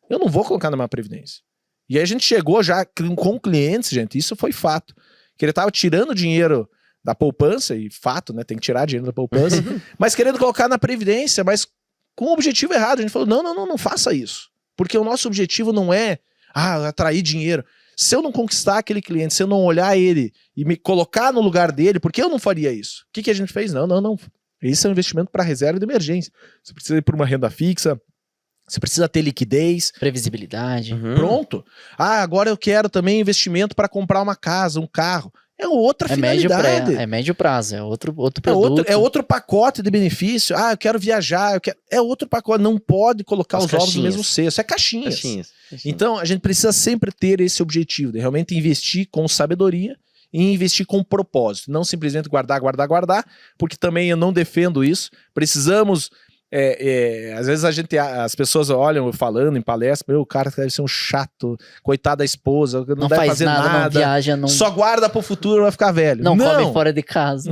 Eu não vou colocar na minha Previdência. E aí a gente chegou já com clientes, gente, isso foi fato, que ele estava tirando dinheiro da poupança, e fato, né, tem que tirar dinheiro da poupança, mas querendo colocar na Previdência, mas com o objetivo errado. A gente falou, não faça isso, porque o nosso objetivo não é atrair dinheiro. Se eu não conquistar aquele cliente, se eu não olhar ele e me colocar no lugar dele, por que eu não faria isso? O que a gente fez? Não. Esse é um investimento para reserva de emergência. Você precisa ir para uma renda fixa, você precisa ter liquidez. Previsibilidade. Pronto. Agora eu quero também investimento para comprar uma casa, um carro. É outra finalidade. É médio prazo, é outro produto. É outro pacote de benefício. Eu quero viajar, é outro pacote. Não pode colocar os ovos no mesmo cesto. É caixinhas. Então a gente precisa sempre ter esse objetivo de realmente investir com sabedoria e investir com propósito. Não simplesmente guardar, porque também eu não defendo isso. Precisamos... às vezes as pessoas olham eu falando em palestra, o cara deve ser um chato, coitado da esposa, não deve fazer nada, não viaja, não... só guarda pro futuro, vai ficar velho. Não come fora de casa.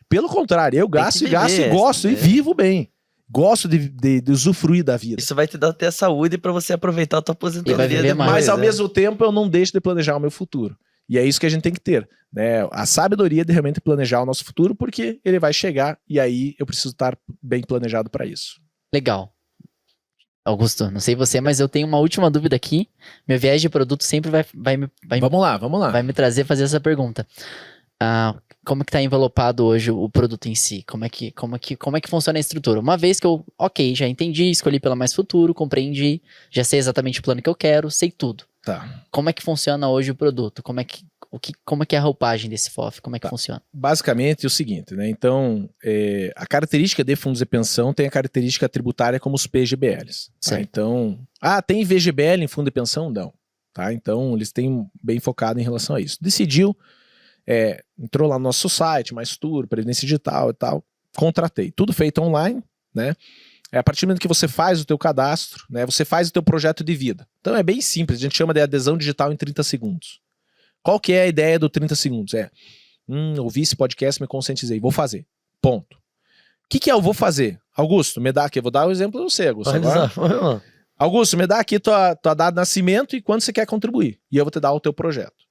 Pelo contrário, eu gasto e gosto e vivo bem. Gosto de usufruir da vida. Isso vai te dar até saúde para você aproveitar a tua aposentadoria. Mas ao mesmo tempo eu não deixo de planejar o meu futuro. E é isso que a gente tem que ter, né? A sabedoria de realmente planejar o nosso futuro, porque ele vai chegar e aí eu preciso estar bem planejado para isso. Legal. Augusto, não sei você, mas eu tenho uma última dúvida aqui. Meu viés de produto sempre vai Vamos lá. Vai me trazer a fazer essa pergunta. Como que tá envelopado hoje o produto em si? Como é que funciona a estrutura? Uma vez que eu, já entendi, escolhi pela Mais Futuro, compreendi, já sei exatamente o plano que eu quero, sei tudo. Tá. Como é que funciona hoje o produto? Como é que é a roupagem desse FOF? Como é que funciona? Basicamente é o seguinte, né? Então, a característica de fundos de pensão tem a característica tributária como os PGBLs. Tá? Então, tem VGBL em fundo de pensão? Não. Tá? Então, eles têm bem focado em relação a isso. Decidiu, entrou lá no nosso site, Mais Futuro, Previdência Digital e tal, contratei. Tudo feito online, né? A partir do momento que você faz o teu cadastro, né, você faz o teu projeto de vida. Então é bem simples, a gente chama de adesão digital em 30 segundos. Qual que é a ideia do 30 segundos? Ouvi esse podcast, me conscientizei, vou fazer. Ponto. que eu vou fazer? Augusto, me dá aqui, eu vou dar o exemplo do você, Augusto. Pode Agora. usar. Augusto, me dá aqui tua data de nascimento e quando você quer contribuir. E eu vou te dar o teu projeto.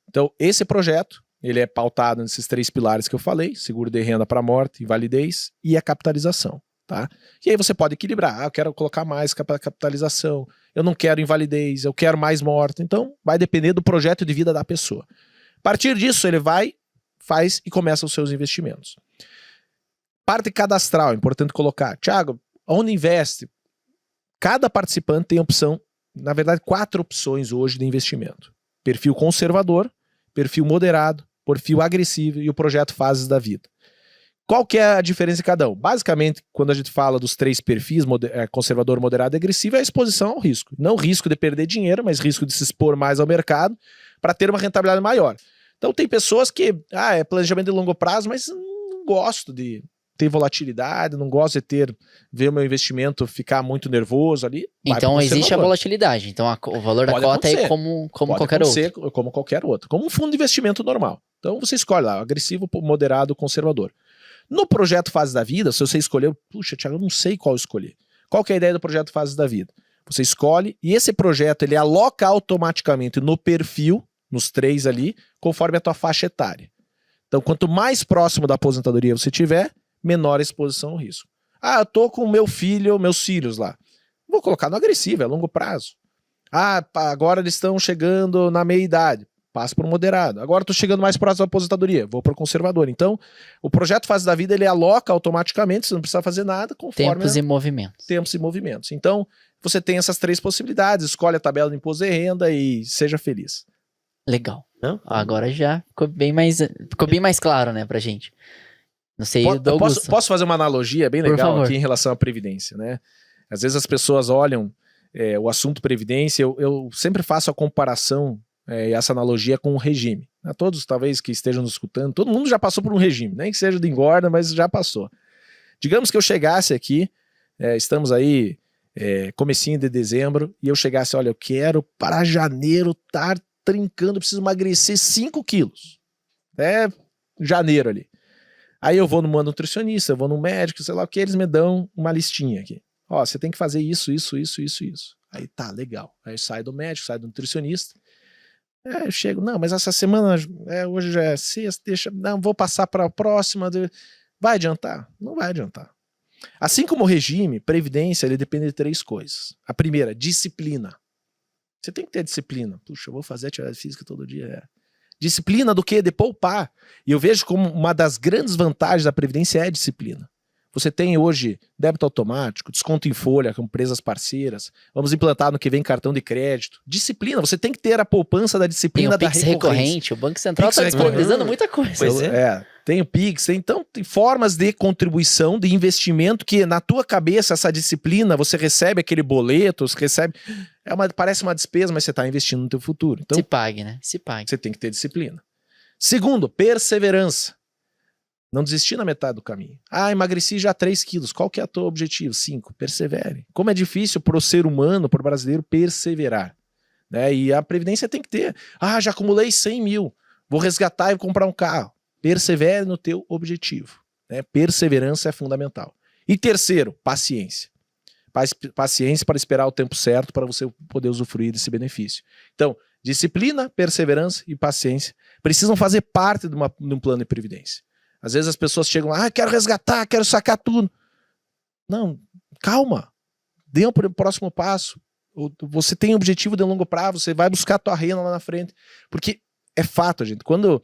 Então, esse projeto, ele é pautado nesses 3 pilares que eu falei, seguro de renda para morte, invalidez e a capitalização, tá? E aí você pode equilibrar. Eu quero colocar mais capitalização, eu não quero invalidez, eu quero mais morte. Então, vai depender do projeto de vida da pessoa. A partir disso, ele vai, faz e começa os seus investimentos. Parte cadastral, é importante colocar. Thiago, onde investe? Cada participante tem opção, na verdade, 4 opções hoje de investimento. Perfil conservador, perfil moderado, perfil agressivo e o projeto Fases da Vida. Qual que é a diferença de cada um? Basicamente, quando a gente fala dos 3 perfis, conservador, moderado e agressivo, é a exposição ao risco. Não risco de perder dinheiro, mas risco de se expor mais ao mercado para ter uma rentabilidade maior. Então tem pessoas que, é planejamento de longo prazo, mas não gosto de ter volatilidade, não gosto de ver o meu investimento ficar muito nervoso ali. Então existe a volatilidade. Então o valor da cota é como qualquer outro. Como qualquer outro. Como um fundo de investimento normal. Então você escolhe lá, agressivo, moderado, conservador. No projeto Fases da Vida, se você escolheu, puxa, Thiago, eu não sei qual escolher. Qual que é a ideia do projeto Fases da Vida? Você escolhe e esse projeto ele aloca automaticamente no perfil, nos 3 ali, conforme a tua faixa etária. Então quanto mais próximo da aposentadoria você tiver, menor a exposição ao risco. Eu tô com meus filhos lá. Vou colocar no agressivo, é longo prazo. Agora eles estão chegando na meia idade. Passa para o moderado. Agora estou chegando mais próximo da aposentadoria. Vou para o conservador. Então, o projeto Fases da Vida, ele aloca automaticamente, você não precisa fazer nada, conforme... Tempos e movimentos. Tempos e movimentos. Então, você tem essas 3 possibilidades, escolhe a tabela de imposto de renda e seja feliz. Legal. Não? Agora já ficou bem mais claro, né, pra gente. Não sei, posso fazer uma analogia bem Por legal favor. aqui em relação à Previdência, né? Às vezes as pessoas olham o assunto Previdência, eu sempre faço a comparação e essa analogia com o regime. Todos, talvez, que estejam nos escutando, todo mundo já passou por um regime, nem que seja de engorda, mas já passou. Digamos que eu chegasse aqui, estamos aí, comecinho de dezembro, e eu chegasse, olha, eu quero para janeiro estar trincando, eu preciso emagrecer 5 quilos. Janeiro ali. Aí eu vou numa nutricionista, eu vou num médico, sei lá o que, eles me dão uma listinha aqui. Você tem que fazer isso. Aí tá, legal. Aí sai do médico, sai do nutricionista. Eu chego, não, mas essa semana, hoje já é sexta, vou passar para a próxima. Vai adiantar? Não vai adiantar. Assim como o regime, previdência, ele depende de 3 coisas. A primeira, disciplina. Você tem que ter disciplina. Puxa, eu vou fazer atividade física todo dia. Disciplina do quê? De poupar. E eu vejo como uma das grandes vantagens da previdência é a disciplina. Você tem hoje débito automático, desconto em folha com empresas parceiras. Vamos implantar no que vem cartão de crédito. Disciplina, você tem que ter a poupança da disciplina da Pix recorrência. recorrente, o Banco Central está disponibilizando muita coisa. Pois é. Tem o Pix, então tem formas de contribuição, de investimento que na tua cabeça essa disciplina, você recebe aquele boleto, você recebe... parece uma despesa, mas você está investindo no teu futuro. Então, Se pague, né? Se pague. você tem que ter disciplina. Segundo, perseverança. Não desistir na metade do caminho. Emagreci já 3 quilos. Qual que é o teu objetivo? 5. Persevere. Como é difícil para o ser humano, para o brasileiro, perseverar. E a previdência tem que ter. Já acumulei 100 mil. Vou resgatar e vou comprar um carro. Persevere no teu objetivo. Perseverança é fundamental. E terceiro, paciência. Paciência para esperar o tempo certo para você poder usufruir desse benefício. Então, disciplina, perseverança e paciência precisam fazer parte de um plano de previdência. Às vezes as pessoas chegam lá, quero resgatar, quero sacar tudo. Não, calma. Dê o próximo passo. Você tem objetivo de longo prazo, você vai buscar a tua renda lá na frente. Porque é fato, gente. Quando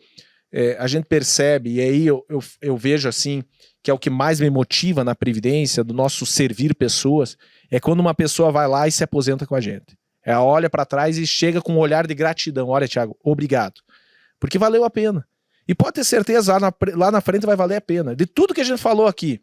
a gente percebe, e aí eu vejo assim, que é o que mais me motiva na previdência, do nosso servir pessoas, é quando uma pessoa vai lá e se aposenta com a gente. Ela olha para trás e chega com um olhar de gratidão. Olha, Thiago, obrigado. Porque valeu a pena. E pode ter certeza, lá na frente vai valer a pena. De tudo que a gente falou aqui,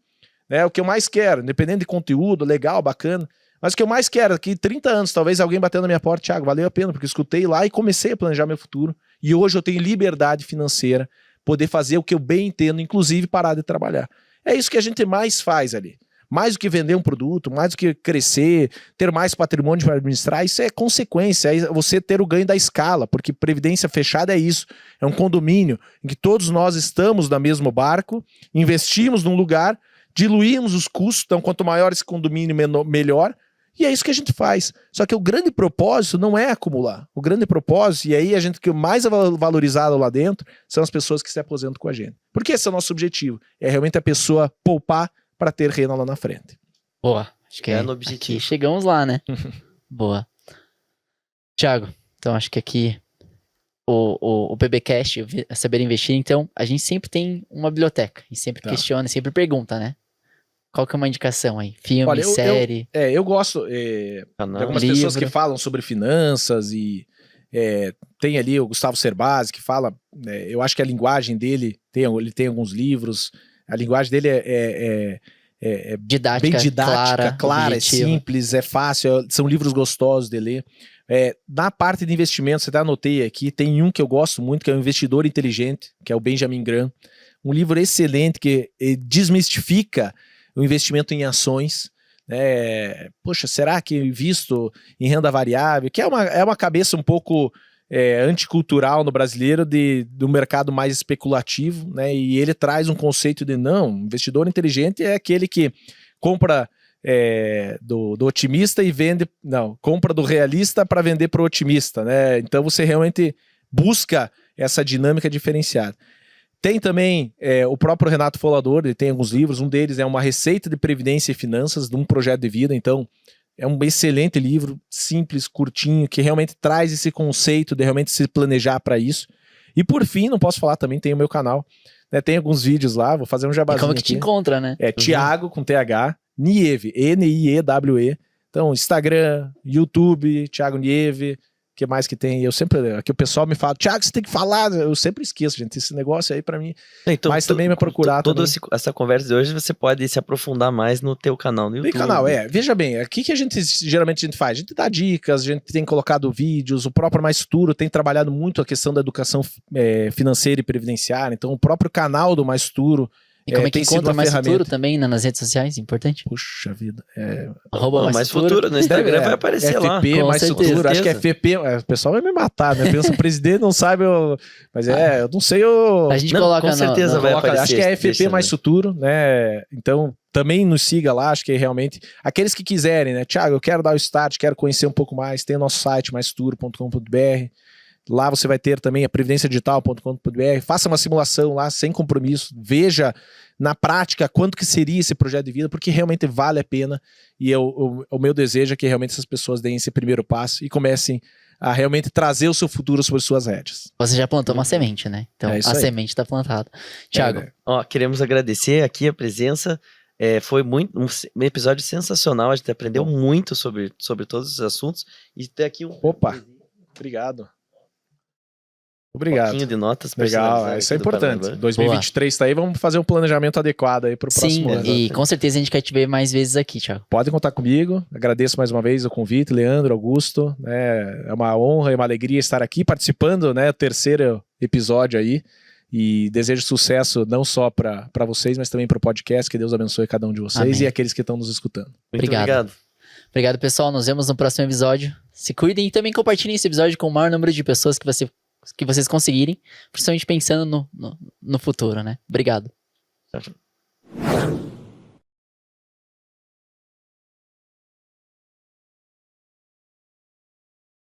o que eu mais quero, independente de conteúdo, legal, bacana, mas o que eu mais quero, aqui 30 anos, talvez alguém batendo na minha porta, Thiago, valeu a pena, porque eu escutei lá e comecei a planejar meu futuro. E hoje eu tenho liberdade financeira, poder fazer o que eu bem entendo, inclusive parar de trabalhar. É isso que a gente mais faz ali. Mais do que vender um produto, mais do que crescer, ter mais patrimônio para administrar, isso é consequência, é você ter o ganho da escala, porque previdência fechada é isso, é um condomínio em que todos nós estamos no mesmo barco, investimos num lugar, diluímos os custos, então quanto maior esse condomínio, melhor, e é isso que a gente faz. Só que o grande propósito não é acumular. O grande propósito, e aí a gente que é mais valorizado lá dentro, são as pessoas que se aposentam com a gente. Porque esse é o nosso objetivo, é realmente a pessoa poupar para ter renda lá na frente. Boa. Acho que É no objetivo. aqui chegamos lá, né? Boa. Thiago, então acho que aqui o PBcast, o Saber Investir, então a gente sempre tem uma biblioteca. E sempre questiona, sempre pergunta, né? Qual que é uma indicação aí? Filme, Olha, série? Eu gosto Canal. de algumas pessoas que falam sobre finanças e tem ali o Gustavo Cerbasi que fala, eu acho que a linguagem dele, ele tem alguns livros, a linguagem dele é Didática, bem didática, clara, é objetiva. simples, é fácil, são livros gostosos de ler. Na parte de investimento, você até anotei aqui, tem um que eu gosto muito, que é o Investidor Inteligente, que é o Benjamin Graham. Um livro excelente que desmistifica o investimento em ações. Poxa, será que eu invisto em renda variável? Que é uma cabeça um pouco anticultural no brasileiro do mercado mais especulativo, né? E ele traz um conceito de não, investidor inteligente é aquele que compra do otimista e vende, não, compra do realista para vender para o otimista, né? Então você realmente busca essa dinâmica diferenciada. Tem também o próprio Renato Folador, ele tem alguns livros, um deles é Uma Receita de Previdência e Finanças, de um projeto de vida, então é um excelente livro, simples, curtinho, que realmente traz esse conceito de realmente se planejar para isso. E por fim, não posso falar também, tem o meu canal, né? Tem alguns vídeos lá, vou fazer um jabazinho. E como que aqui. te encontra, né? Thiago com TH, Nieve, Niewe. Então, Instagram, YouTube, Thiago Nieve. O que mais que tem? Aqui o pessoal me fala, Thiago, você tem que falar. Eu sempre esqueço, gente, esse negócio aí pra mim. Então, mas também me procurar toda também. essa conversa de hoje você pode se aprofundar mais no teu canal no YouTube. Tem canal, veja bem, aqui que a gente geralmente faz, a gente dá dicas, a gente tem colocado vídeos, o próprio Mais Futuro tem trabalhado muito a questão da educação financeira e previdenciária, então o próprio canal do Mais Futuro E como é que tem sido encontra uma Mais ferramenta. Futuro também nas redes sociais? Importante. Puxa vida. Arroba Mais Futuro no Instagram vai aparecer lá. FP, com Mais certeza. Futuro, acho que é FP, o pessoal vai me matar, né? Pensa, o presidente não sabe, mas eu não sei A gente Não, coloca com certeza vai coloca, aparecer. acho que é esse FP Mais também. Futuro, né? Então, também nos siga lá, acho que realmente, aqueles que quiserem, né? Thiago, eu quero dar o start, quero conhecer um pouco mais, tem o nosso site, maisfuturo.com.br. Lá você vai ter também a previdenciadigital.com.br. Faça uma simulação lá, sem compromisso. Veja na prática quanto que seria esse projeto de vida, porque realmente vale a pena. E o meu desejo é que realmente essas pessoas deem esse primeiro passo e comecem a realmente trazer o seu futuro sobre suas rédeas. Você já plantou uma semente, né? Então É isso a aí. semente tá plantada. Thiago, né? Ó, queremos agradecer aqui a presença. Foi um episódio sensacional. A gente aprendeu muito sobre todos os assuntos. E tem aqui um Opa, obrigado. Obrigado. pouquinho de notas Legal, personalizadas isso é aqui do importante. Paraná. 2023 tá aí, vamos fazer um planejamento adequado aí pro sim, próximo ano. e com certeza a gente quer te ver mais vezes aqui, Thiago. Podem contar comigo, agradeço mais uma vez o convite, Leandro, Augusto, né? É uma honra e uma alegria estar aqui participando, né, do terceiro episódio aí, e desejo sucesso não só para vocês, mas também para o podcast, que Deus abençoe cada um de vocês. Amém. E aqueles que estão nos escutando. Muito Obrigado. obrigado. Obrigado, pessoal. Nos vemos no próximo episódio. Se cuidem e também compartilhem esse episódio com o maior número de pessoas que vocês conseguirem, principalmente pensando no futuro, né? Obrigado. Tchau, tchau.